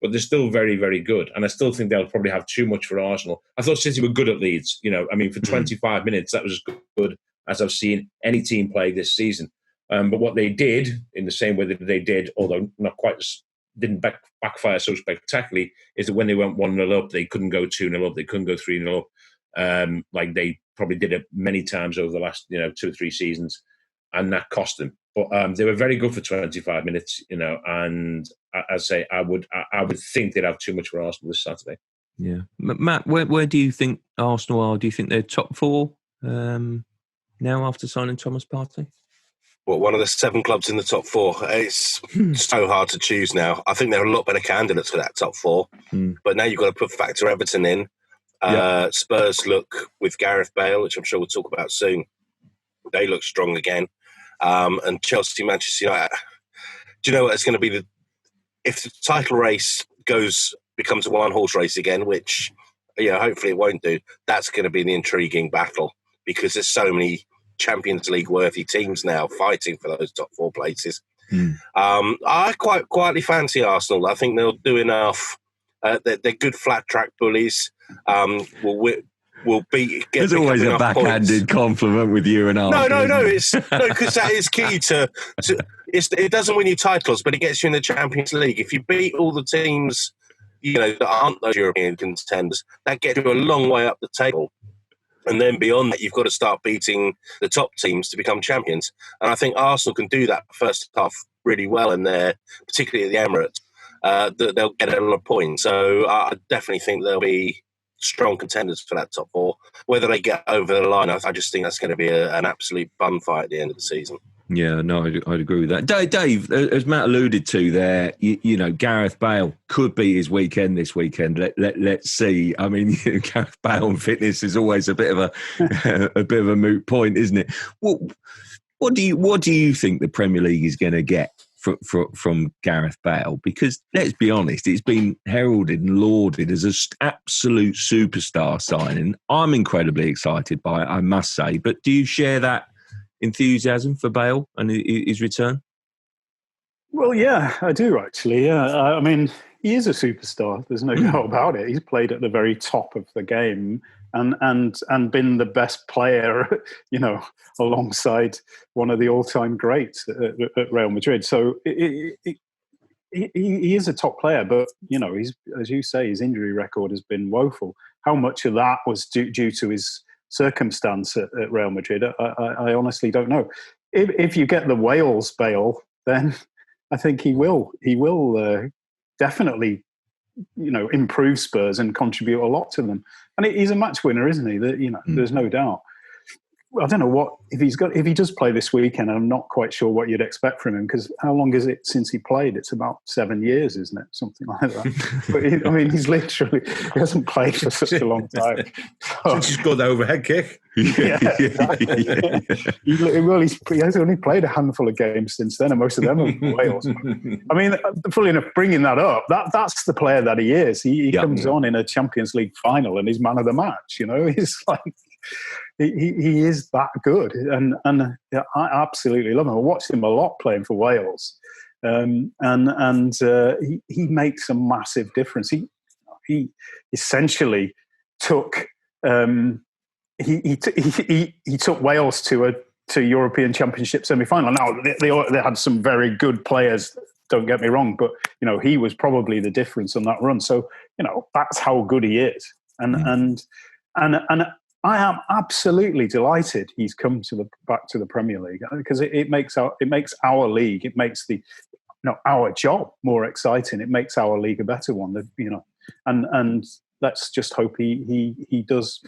But they're still very, very good, and I still think they'll probably have too much for Arsenal. I thought City were good at Leeds. For 25 minutes, that was as good as I've seen any team play this season. But what they did, in the same way that they did, although not quite, didn't backfire so spectacularly, is that when they went 1-0 up, they couldn't go 2-0 up, they couldn't go 3-0 up, like they probably did it many times over the last 2 or 3 seasons, and that cost them. But they were very good for 25 minutes, and I say I would think they'd have too much for Arsenal this Saturday. Yeah, Matt, where do you think Arsenal are? Do you think they're top 4 now after signing Thomas Partey? Well, one of the 7 clubs in the top 4. It's so hard to choose now. I think there are a lot better candidates for that top 4. But now you've got to factor Everton in. Spurs look, with Gareth Bale, which I'm sure we'll talk about soon, they look strong again. And Chelsea, Manchester United. Do you know what it's going to be? If the title race becomes a one-horse race again, which hopefully it won't do, that's going to be an intriguing battle, because there's so many Champions League worthy teams now fighting for those top 4 places. I quite quietly fancy Arsenal. I think they'll do enough. They're good flat track bullies. Will beat. There's always a backhanded compliment with you and Arsenal. No. Because that is key to. It doesn't win you titles, but it gets you in the Champions League. If you beat all the teams, that aren't those European contenders, that gets you a long way up the table. And then beyond that, you've got to start beating the top teams to become champions. And I think Arsenal can do that first half really well in there, particularly at the Emirates. They'll get a lot of points. So I definitely think they'll be strong contenders for that top four. Whether they get over the line, I just think that's going to be an absolute bun fight at the end of the season. Yeah, no, I'd agree with that. Dave, as Matt alluded to there, Gareth Bale could be his weekend this weekend. Let's see. I mean, Gareth Bale and fitness is always a bit of a moot point, isn't it? What do you think the Premier League is going to get from Gareth Bale? Because let's be honest, it's been heralded and lauded as an absolute superstar signing. I'm incredibly excited by it, I must say. But do you share that enthusiasm for Bale and his return? Well, yeah, I do actually. Yeah, I mean, he is a superstar. There's no doubt about it. He's played at the very top of the game and been the best player, alongside one of the all-time greats at Real Madrid. So he is a top player, but he's, as you say, his injury record has been woeful. How much of that was due to his circumstance at Real Madrid, I honestly don't know. If you get the Wales Bale, then I think he will definitely improve Spurs and contribute a lot to them. And he's a match winner, isn't he? There's no doubt. I don't know if he does play this weekend. I'm not quite sure what you'd expect from him, because how long is it since he played? It's about 7 years, isn't it? Something like that. But he hasn't played for such a long time. Since he's got the overhead kick. Yeah, exactly. He has only played a handful of games since then, and most of them are for Wales. I mean, fully enough, bringing that up, that's the player that he is. He comes on in a Champions League final and he's man of the match. He's like. He is that good, and I absolutely love him. I watched him a lot playing for Wales, and he makes a massive difference. He essentially took he took Wales to European Championship semi-final. Now they had some very good players. Don't get me wrong, but he was probably the difference on that run. So that's how good he is, and I am absolutely delighted he's come back to the Premier League, because it makes our league, it makes our job more exciting. It makes our league a better one, and let's just hope he does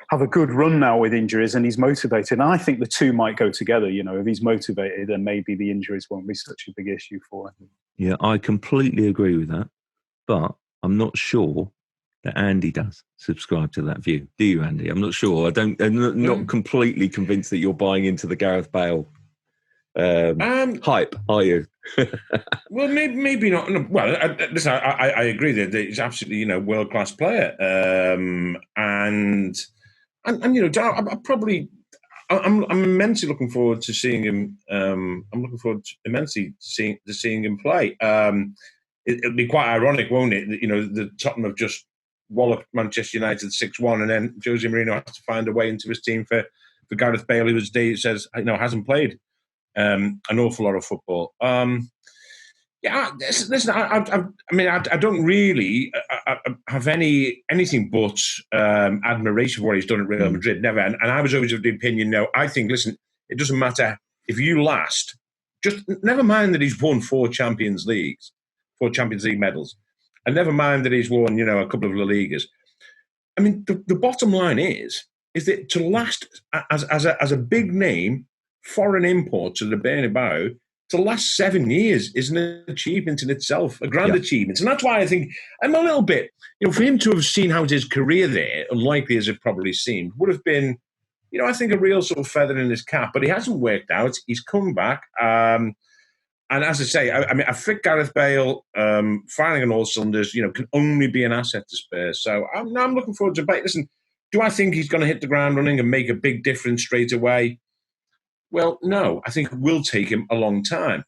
have a good run now with injuries and he's motivated. And I think the two might go together. If he's motivated, then maybe the injuries won't be such a big issue for him. Yeah, I completely agree with that, but I'm not sure that Andy does subscribe to that view. Do you, Andy? I'm not sure. I'm not completely convinced that you're buying into the Gareth Bale hype, are you? Well, maybe not. No, well, listen, I agree that he's absolutely, world-class player. And I'm immensely looking forward to seeing him. I'm looking forward immensely to seeing him play. It'll be quite ironic, won't it? The Tottenham have just walloped Manchester United 6-1, and then Jose Mourinho has to find a way into his team for Gareth Bale, who says hasn't played an awful lot of football. Listen, I don't really have anything but admiration for what he's done at Real Madrid. Never, and I was always of the opinion. No, I think, listen, it doesn't matter if you last. Just never mind that he's won 4 Champions League medals. And never mind that he's won, a couple of La Ligas. I mean, the bottom line is that to last as a big name foreign import to the Bernabeu, to last 7 years is an achievement in itself, a grand achievement. And that's why I think I'm a little bit, for him to have seen out his career there, unlikely as it probably seemed, would have been, I think a real sort of feather in his cap. But he hasn't worked out. He's come back. And as I say, a fit Gareth Bale, firing on all cylinders, can only be an asset to Spurs. So I'm looking forward to it. Listen, do I think he's going to hit the ground running and make a big difference straight away? Well, no. I think it will take him a long time.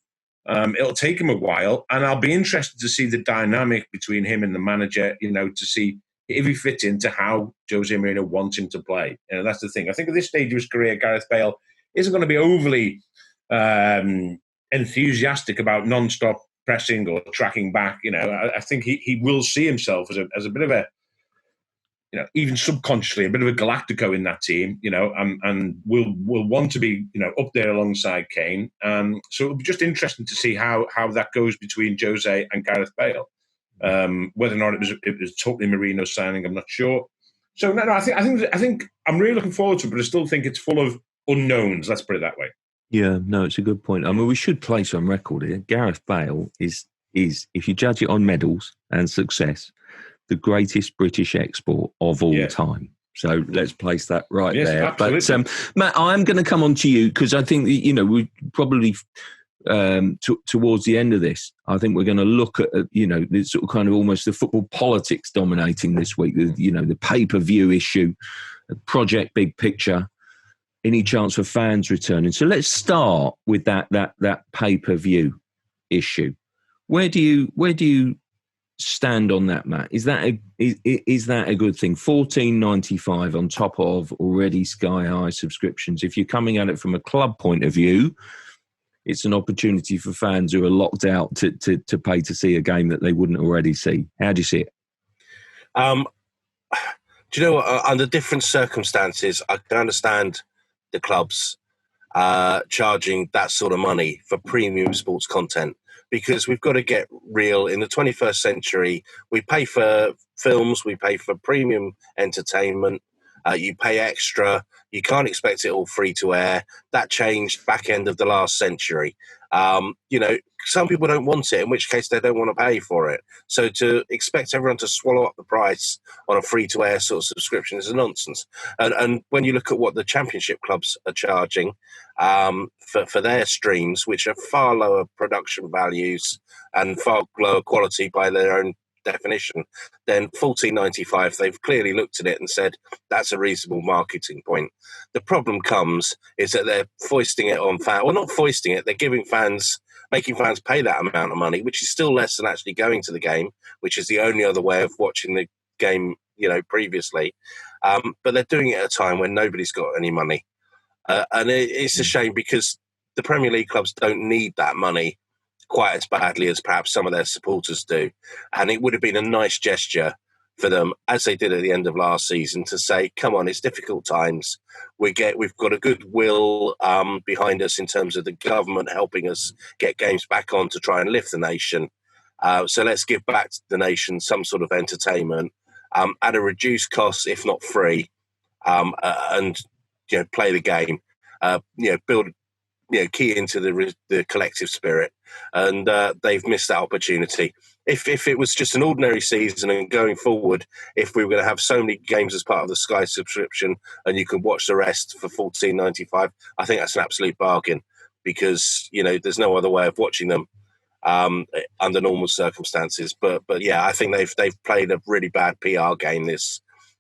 It'll take him a while, and I'll be interested to see the dynamic between him and the manager, to see if he fits into how Jose Mourinho wants him to play. That's the thing. I think at this stage of his career, Gareth Bale isn't going to be overly enthusiastic about non-stop pressing or tracking back. I think he will see himself as a bit of a, even subconsciously, a bit of a Galactico in that team, and will want to be, up there alongside Kane. So it'll be just interesting to see how that goes between Jose and Gareth Bale. Whether or not it was totally Mourinho signing, I'm not sure. So no, I think I'm really looking forward to it, but I still think it's full of unknowns. Let's put it that way. Yeah, no, it's a good point. I mean, we should place on record here. Gareth Bale is if you judge it on medals and success, the greatest British export of all time. So let's place that right there. Absolutely. But Matt, I'm going to come on to you because I think we probably towards the end of this, I think we're going to look at the sort of kind of almost the football politics dominating this week. The pay-per-view issue, project big picture, any chance for fans returning. So let's start with that pay-per-view issue. Where do you stand on that, Matt? Is that a good thing? $14.95 on top of already sky high subscriptions. If you're coming at it from a club point of view, it's an opportunity for fans who are locked out to pay to see a game that they wouldn't already see. How do you see it? Do you know what? Under different circumstances, I can understand the clubs charging that sort of money for premium sports content, because we've got to get real. In the 21st century, we pay for films, we pay for premium entertainment, you pay extra. You can't expect it all free to air. That changed back end of the last century. Some people don't want it, in which case they don't want to pay for it. So to expect everyone to swallow up the price on a free to air sort of subscription is a nonsense. And when you look at what the championship clubs are charging for their streams, which are far lower production values and far lower quality by their own definition, then $14.95, they've clearly looked at it and said that's a reasonable marketing point. The problem comes is that they're foisting it on fans. Well, not foisting it, they're making fans pay that amount of money, which is still less than actually going to the game, which is the only other way of watching the game, previously. But they're doing it at a time when nobody's got any money. And it's a shame, because the Premier League clubs don't need that money quite as badly as perhaps some of their supporters do. And it would have been a nice gesture for them, as they did at the end of last season, to say, come on, it's difficult times. We've got a goodwill behind us in terms of the government helping us get games back on to try and lift the nation. So let's give back to the nation some sort of entertainment at a reduced cost, if not free, and play the game, build, key into the collective spirit. And they've missed that opportunity. If it was just an ordinary season and going forward, if we were going to have so many games as part of the Sky subscription and you can watch the rest for $14.95, I think that's an absolute bargain, because there's no other way of watching them under normal circumstances. But yeah, I think they've played a really bad PR game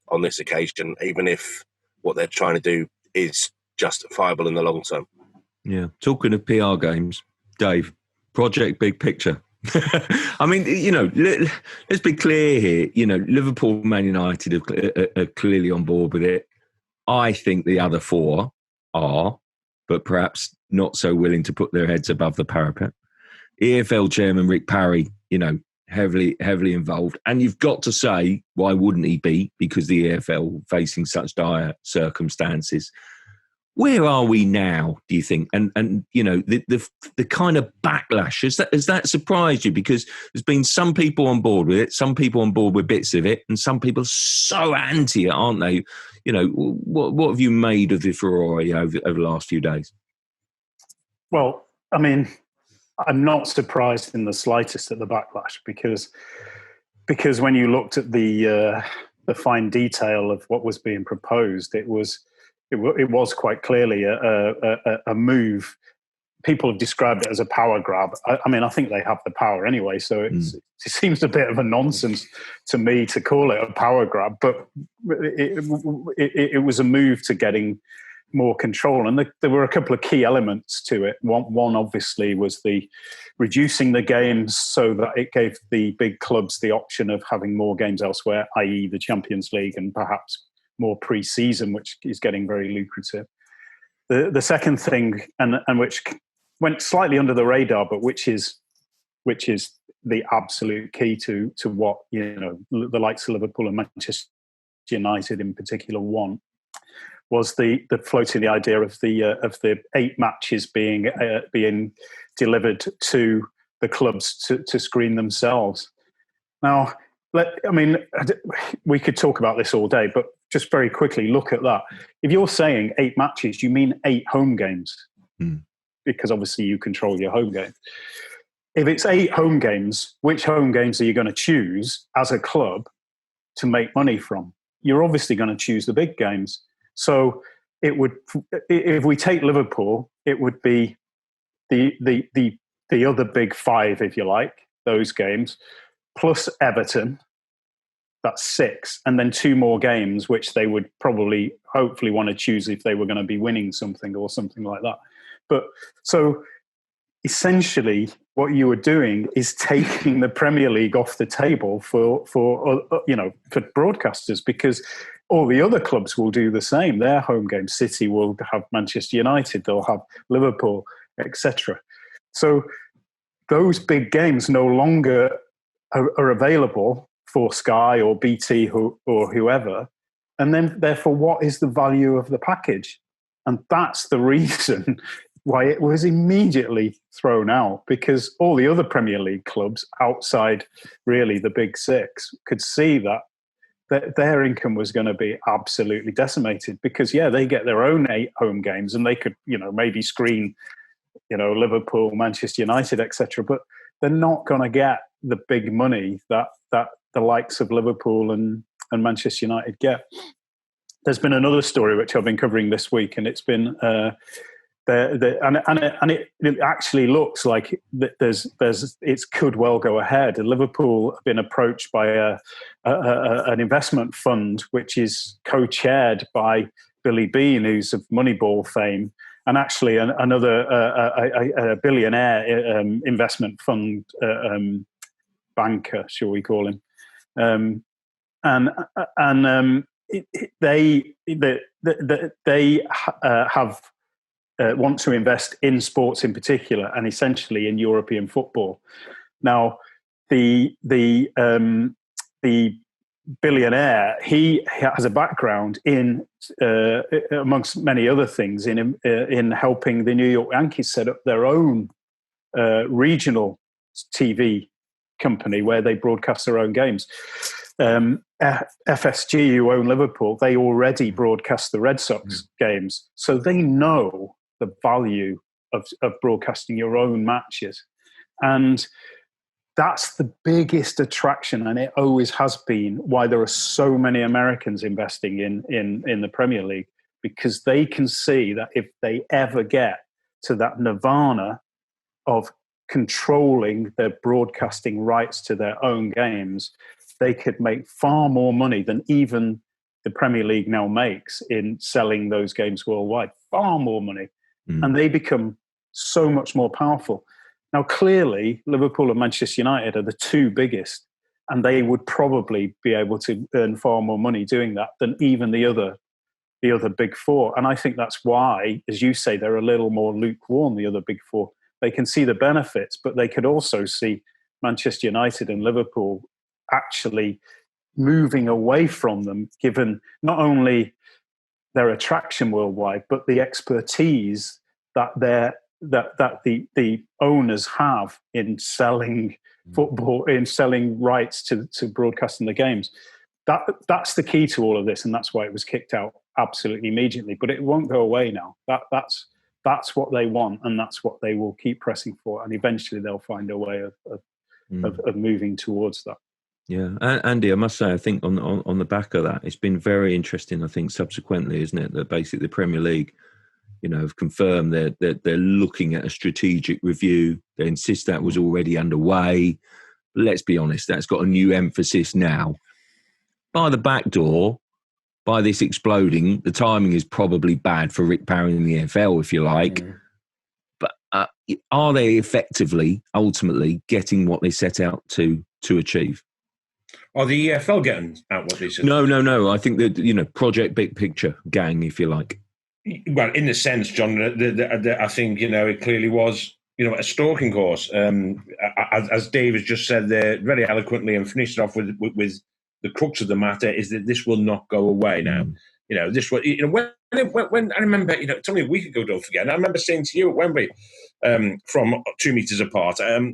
on this occasion, even if what they're trying to do is justifiable in the long term. Yeah. Talking of PR games, Dave, project big picture. I mean, let's be clear here. Liverpool, Man United are clearly on board with it. I think the other four are, but perhaps not so willing to put their heads above the parapet. EFL chairman Rick Parry, heavily involved. And you've got to say, why wouldn't he be? Because the EFL facing such dire circumstances. Where are we now, do you think? And the kind of backlash, has that surprised you? Because there's been some people on board with it, some people on board with bits of it, and some people so anti it, aren't they? What have you made of the furore over the last few days? Well, I mean, I'm not surprised in the slightest at the backlash, because when you looked at the fine detail of what was being proposed, it was quite clearly a move. People have described it as a power grab. I mean, I think they have the power anyway, so it seems a bit of a nonsense to me to call it a power grab. But it was a move to getting more control. And there were a couple of key elements to it. One obviously was the reducing the games so that it gave the big clubs the option of having more games elsewhere, i.e. the Champions League and perhaps more pre-season, which is getting very lucrative. The second thing, and which went slightly under the radar, but which is the absolute key to what, you know, the likes of Liverpool and Manchester United in particular want, was the floating the idea of the 8 matches being delivered to the clubs to screen themselves. Now, we could talk about this all day, but just very quickly look at that. If you're saying 8 matches, you mean 8 home games, because obviously you control your home games. If it's 8 home games, which home games are you going to choose as a club to make money from? You're obviously going to choose the big games. So it would, if we take Liverpool, it would be the other big 5, if you like, those games, plus Everton. That's 6, and then 2 more games, which they would probably, hopefully, want to choose if they were going to be winning something or something like that. But so essentially, what you were doing is taking the Premier League off the table for broadcasters, because all the other clubs will do the same. Their home games, City will have Manchester United, they'll have Liverpool, etc. So those big games no longer are available for Sky or BT or whoever. And then, therefore, what is the value of the package? And that's the reason why it was immediately thrown out, because all the other Premier League clubs outside really the big 6 could see that their income was going to be absolutely decimated, because, they get their own 8 home games and they could, maybe screen, Liverpool, Manchester United, etc. But they're not going to get the big money that the likes of Liverpool and Manchester United get. There's been another story which I've been covering this week, and it's been it actually looks like it could well go ahead. And Liverpool have been approached by an investment fund which is co-chaired by Billy Beane, who's of Moneyball fame, and actually another a billionaire investment fund banker, shall we call him. They have want to invest in sports in particular, and essentially in European football. Now, the billionaire, he has a background in, amongst many other things, in helping the New York Yankees set up their own regional TV company where they broadcast their own games. FSG, who own Liverpool, they already broadcast the Red Sox games, so they know the value of broadcasting your own matches. And that's the biggest attraction, and it always has been, why there are so many Americans investing in the Premier League, because they can see that if they ever get to that nirvana of controlling their broadcasting rights to their own games, they could make far more money than even the Premier League now makes in selling those games worldwide. Far more money. And they become so much more powerful. Now, clearly, Liverpool and Manchester United are the 2 biggest, and they would probably be able to earn far more money doing that than even the other big 4. And I think that's why, as you say, they're a little more lukewarm, the other big 4. They can see the benefits, but they could also see Manchester United and Liverpool actually moving away from them, given not only their attraction worldwide, but the expertise that the owners have in selling football, in selling rights to broadcasting the games. That's the key to all of this, and that's why it was kicked out absolutely immediately. But it won't go away now. That's what they want, and that's what they will keep pressing for, and eventually they'll find a way of moving towards that. Yeah, Andy, I must say, I think on the back of that, it's been very interesting. I think subsequently, isn't it, that basically the Premier League, have confirmed that they're looking at a strategic review. They insist that was already underway. Let's be honest, that's got a new emphasis now. By the back door, by this exploding, the timing is probably bad for Rick Barry in the EFL, if you like. But are they effectively, ultimately, getting what they set out to achieve? Are the EFL getting out what they said? No. I think that, Project Big Picture gang, if you like. Well, in a sense, John, I think, it clearly was, a stalking course. As Dave has just said there very eloquently and finished it off with the crux of the matter is that this will not go away now. This was, when I remember, it's only a week ago, don't forget, and I remember saying to you at Wembley, from 2 meters apart, I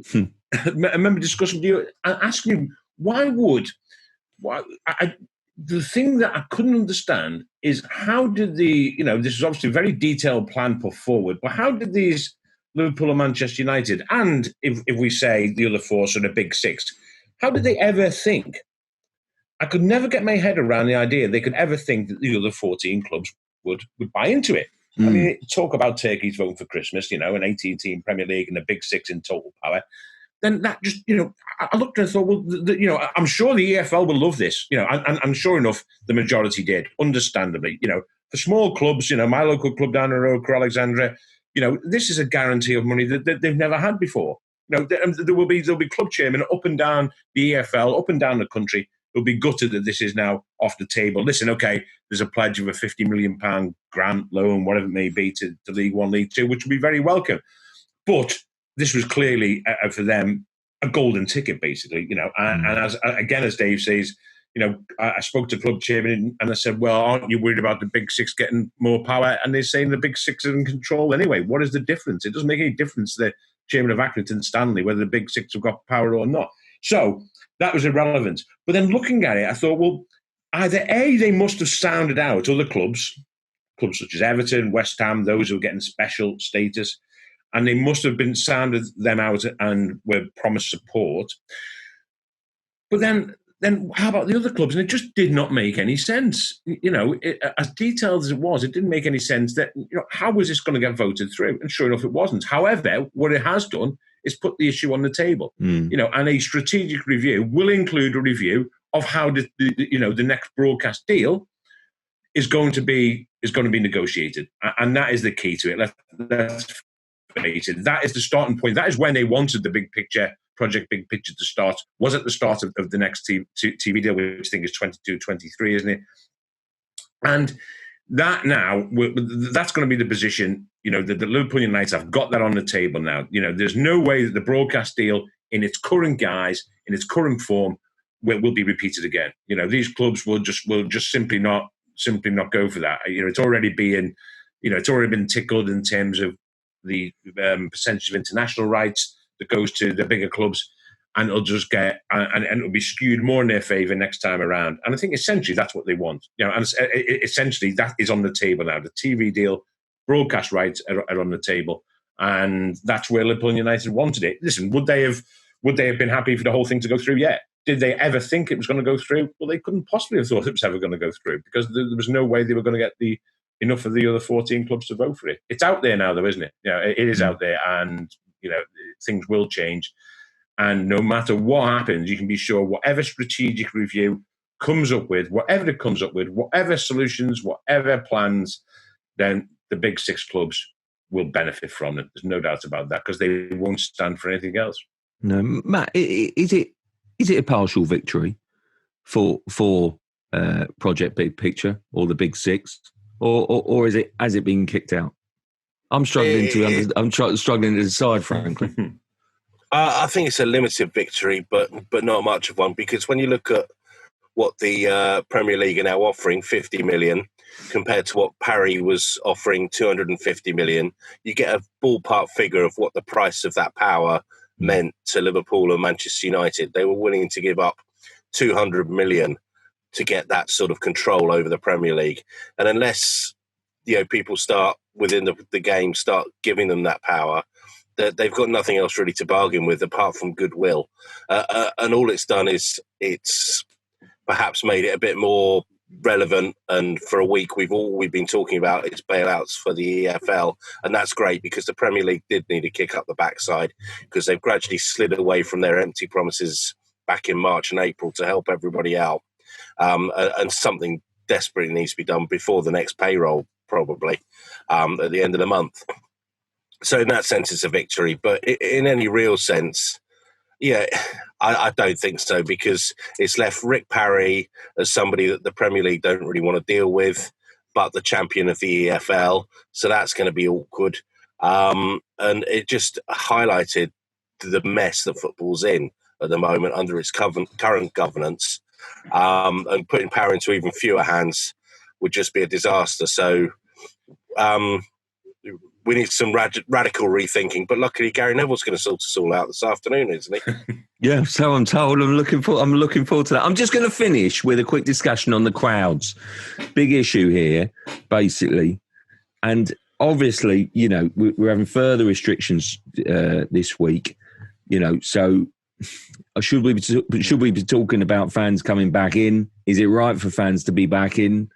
remember discussing with you, asking you, the thing that I couldn't understand is how did this is obviously a very detailed plan put forward, but how did these Liverpool and Manchester United, and if we say the other four, sort of big six, how did they ever think? I could never get my head around the idea they could ever think that the other 14 clubs would buy into it. I mean, talk about turkeys voting for Christmas, an 18-team Premier League and a big six in total power. Then that just, I looked and thought, well, I'm sure the EFL will love this, and sure enough, the majority did, understandably. For small clubs, my local club down the road, Alexandra, this is a guarantee of money that they've never had before. There'll be club chairmen up and down the EFL, up and down the country, who'll be gutted that this is now off the table. Listen, okay, there's a pledge of a £50 million grant, loan, whatever it may be, to League One, League Two, which would be very welcome. But this was clearly, for them, a golden ticket, basically, and as Dave says, I spoke to club chairman and I said, well, aren't you worried about the big six getting more power? And they're saying the big six are in control anyway. What is the difference? It doesn't make any difference to the chairman of Accrington Stanley whether the big six have got power or not. So that was irrelevant. But then looking at it, I thought, well, either A, they must have sounded out other clubs such as Everton, West Ham, those who are getting special status, and they must have been sounded them out and were promised support. But then how about the other clubs? And it just did not make any sense. As detailed as it was, it didn't make any sense that, how was this going to get voted through? And sure enough, it wasn't. However, what it has done is put the issue on the table, and a strategic review will include a review of how the next broadcast deal is going to be negotiated. And that is the key to it. Let's face it. That is the starting point. That is when they wanted the big picture, Project Big Picture to start, was at the start of the next TV deal, which I think is 22-23, isn't it? And that now, that's going to be the position, that the Liverpool United have got that on the table now. There's no way that the broadcast deal in its current guise, in its current form, will be repeated again. These clubs will just simply not go for that. It's already been tickled in terms of the percentage of international rights that goes to the bigger clubs, and it'll just get and it'll be skewed more in their favour next time around. And I think essentially that's what they want. And essentially that is on the table now. The TV deal, broadcast rights are on the table, and that's where Liverpool United wanted it. Listen, would they have been happy for the whole thing to go through? Yeah. Did they ever think it was going to go through? Well, they couldn't possibly have thought it was ever going to go through, because there was no way they were going to get enough of the other 14 clubs to vote for it. It's out there now, though, isn't it? It is out there, and things will change. And no matter what happens, you can be sure whatever strategic review comes up with, whatever solutions, whatever plans, then the big six clubs will benefit from it. There's no doubt about that, because they won't stand for anything else. No, Matt, is it a partial victory for Project Big Picture or the Big Six, or has it been kicked out? I'm struggling to decide, frankly. I think it's a limited victory, but not much of one, because when you look at what the Premier League are now offering, 50 million, compared to what Parry was offering, 250 million, you get a ballpark figure of what the price of that power meant to Liverpool and Manchester United. They were willing to give up 200 million to get that sort of control over the Premier League. And unless people start within the game, start giving them that power, they've got nothing else really to bargain with apart from goodwill. And all it's done is it's perhaps made it a bit more relevant. And for a week, we've been talking about is bailouts for the EFL, and that's great, because the Premier League did need to kick up the backside, because they've gradually slid away from their empty promises back in March and April to help everybody out. And something desperately needs to be done before the next payroll, probably at the end of the month. So in that sense, it's a victory. But in any real sense, yeah, I don't think so, because it's left Rick Parry as somebody that the Premier League don't really want to deal with, but the champion of the EFL. So that's going to be awkward. And it just highlighted the mess that football's in at the moment under its current governance. And putting power into even fewer hands would just be a disaster. So we need some radical rethinking. But luckily, Gary Neville's going to sort us all out this afternoon, isn't he? Yeah, so I'm told. I'm looking forward to that. I'm just going to finish with a quick discussion on the crowds. Big issue here, basically. And obviously, you know, we're having further restrictions this week. You know, so should we be talking about fans coming back in? Is it right for fans to be back in?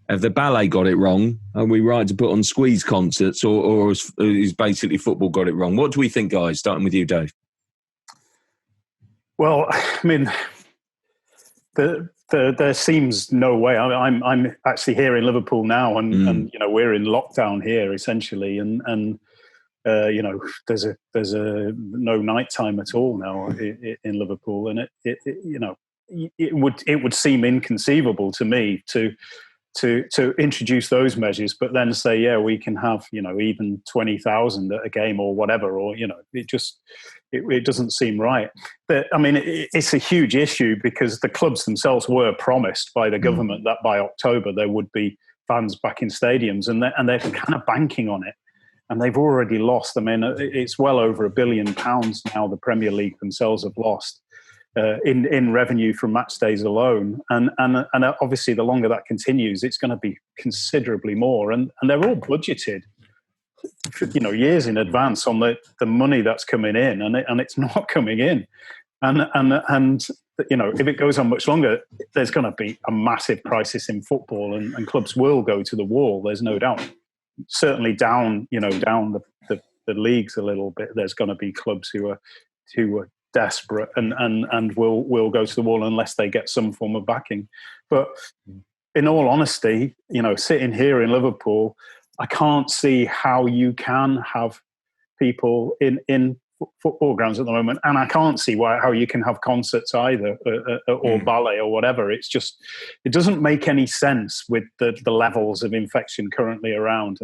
Have the ballet got it wrong? Are we right to put on squeeze concerts, or is basically football got it wrong? What do we think, guys? Starting with you, Dave. Well, I mean, there seems no way. I'm actually here in Liverpool now, and you know, we're in lockdown here essentially, and you know, there's a no nighttime at all now in Liverpool, and it you know, it would seem inconceivable to me to introduce those measures, but then say, yeah, we can have, you know, even 20,000 at a game or whatever, or, you know, it doesn't seem right. I mean, it's a huge issue because the clubs themselves were promised by the government that by October there would be fans back in stadiums, and they're kind of banking on it. And they've already lost. I mean, it's well over £1 billion now the Premier League themselves have lost in revenue from match days alone. And obviously, the longer that continues, it's going to be considerably more. And they're all budgeted, you know, years in advance on the money that's coming in, and it's not coming in. And you know, if it goes on much longer, there's going to be a massive crisis in football, and clubs will go to the wall. There's no doubt. Certainly down the leagues a little bit. There's going to be clubs who are desperate and will go to the wall unless they get some form of backing. But in all honesty, you know, sitting here in Liverpool, I can't see how you can have people in football grounds at the moment, and I can't see how you can have concerts either, or ballet or whatever. It's just, it doesn't make any sense with the levels of infection currently around.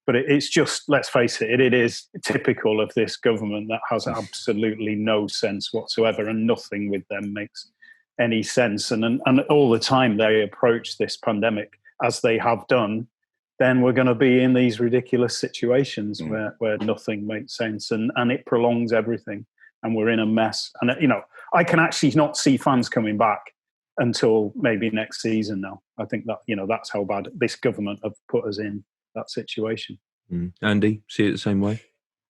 But it's just, let's face it, it is typical of this government that has absolutely no sense whatsoever, and nothing with them makes any sense. And all the time they approach this pandemic as they have done, then we're going to be in these ridiculous situations where nothing makes sense, and it prolongs everything, and we're in a mess. And, you know, I can actually not see fans coming back until maybe next season now. I think that, you know, that's how bad this government have put us in that situation. Andy, see it the same way?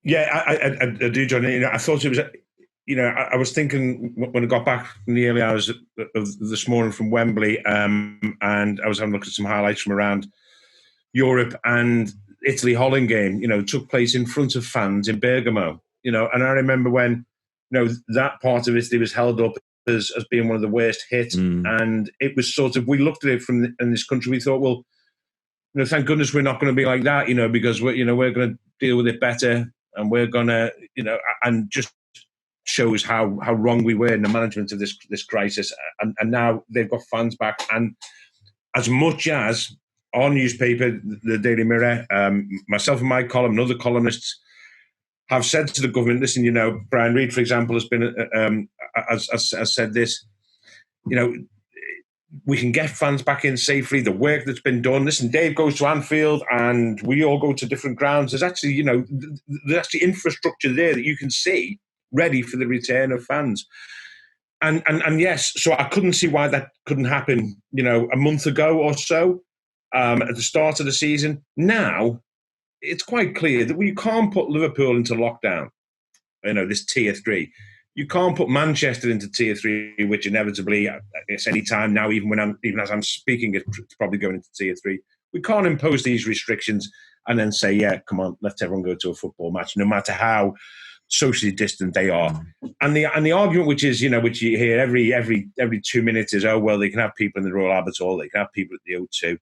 Yeah, I do, John. You know, I thought it was, you know, I was thinking when I got back in the early hours of this morning from Wembley, and I was having a look at some highlights from around Europe, and Italy-Holland game, you know, took place in front of fans in Bergamo, you know, and I remember when, you know, that part of Italy was held up as being one of the worst hit, and it was sort of, we looked at it in this country, we thought, well, you know, thank goodness we're not going to be like that, you know, because we're going to deal with it better, and we're going to, you know, and just shows how wrong we were in the management of this crisis, and now they've got fans back, and as much as our newspaper, the Daily Mirror, myself and my column, and other columnists have said to the government, listen, you know, Brian Reid, for example, has been has said this, you know, we can get fans back in safely, the work that's been done. Listen, Dave goes to Anfield and we all go to different grounds. There's actually, you know, there's actually infrastructure there that you can see ready for the return of fans. And yes, so I couldn't see why that couldn't happen, you know, a month ago or so, at the start of the season. Now, it's quite clear that we can't put Liverpool into lockdown, you know, this tier 3. You can't put Manchester into tier 3, which inevitably, I guess, any time now, even as I'm speaking, it's probably going into tier 3. We can't impose these restrictions and then say, yeah, come on, let's everyone go to a football match, no matter how socially distant they are. And the argument, which is, which you hear every 2 minutes, is, oh well, they can have people in the Royal Albert Hall, they can have people at the O2.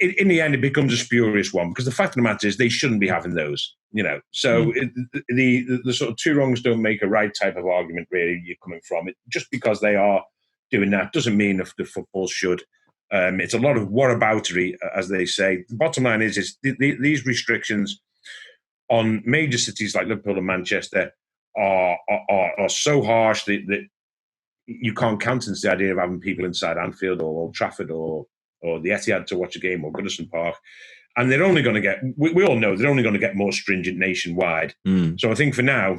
In the end, it becomes a spurious one, because the fact of the matter is they shouldn't be having those. So the sort of two wrongs don't make a right type of argument, really. You're coming from it just because they are doing that doesn't mean the football should. It's a lot of whataboutery, as they say. The bottom line is these restrictions on major cities like Liverpool and Manchester are so harsh that you can't countenance the idea of having people inside Anfield or Old Trafford or the Etihad to watch a game, or Goodison Park. And they're only going to get, we all know, they're only going to get more stringent nationwide. So I think for now,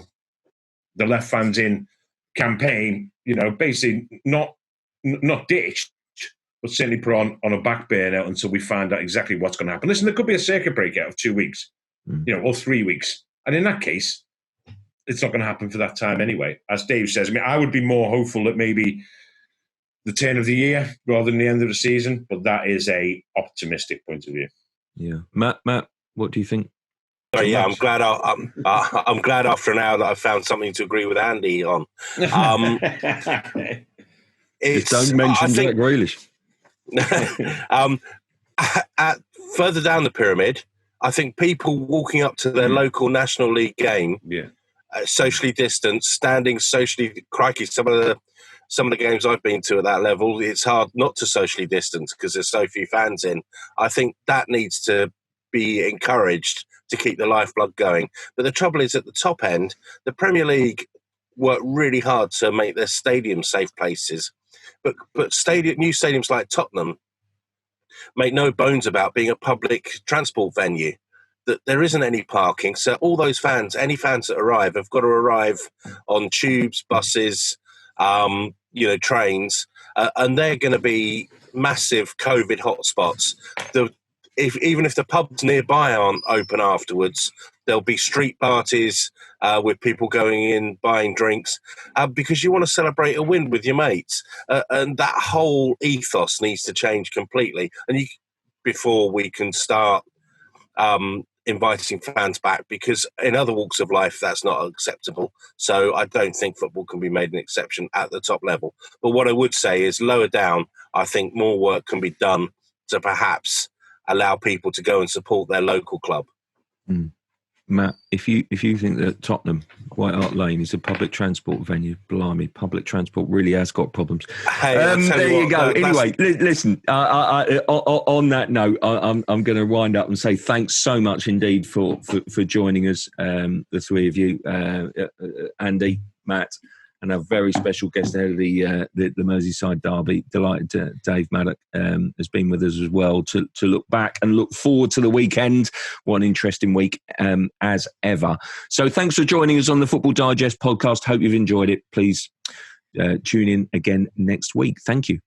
the Left Fans In campaign, basically not ditched, but certainly put on a back burner until we find out exactly what's going to happen. Listen, there could be a circuit breakout of 2 weeks, or 3 weeks. And in that case, it's not going to happen for that time anyway. As Dave says, I would be more hopeful that maybe the turn of the year rather than the end of the season, but that is a optimistic point of view. Yeah. Matt, what do you think? Yeah, I'm glad. I'm glad after an hour that I found something to agree with Andy on. Just don't mention Jack Grealish. Further down the pyramid, I think people walking up to their local National League game, socially distanced, standing socially, crikey, some of the games I've been to at that level, it's hard not to socially distance because there's so few fans in. I think that needs to be encouraged to keep the lifeblood going. But the trouble is, at the top end, the Premier League work really hard to make their stadiums safe places. But new stadiums like Tottenham make no bones about being a public transport venue. That there isn't any parking, so all those fans, any fans that arrive, have got to arrive on tubes, buses, trains, and they're going to be massive COVID hotspots. Even if the pubs nearby aren't open afterwards, there'll be street parties with people going in, buying drinks, because you want to celebrate a win with your mates. And that whole ethos needs to change completely. And before we can start inviting fans back, because in other walks of life, that's not acceptable. So I don't think football can be made an exception at the top level. But what I would say is lower down, I think more work can be done to perhaps allow people to go and support their local club. Matt, if you think that Tottenham, White Hart Lane, is a public transport venue, blimey, public transport really has got problems. Hey, there you go. Anyway, listen, on that note, I'm going to wind up and say thanks so much indeed for joining us, the three of you, Andy, Matt, and our very special guest ahead of the Merseyside derby. Delighted Dave Maddock has been with us as well to look back and look forward to the weekend. What an interesting week as ever. So thanks for joining us on the Football Digest podcast. Hope you've enjoyed it. Please tune in again next week. Thank you.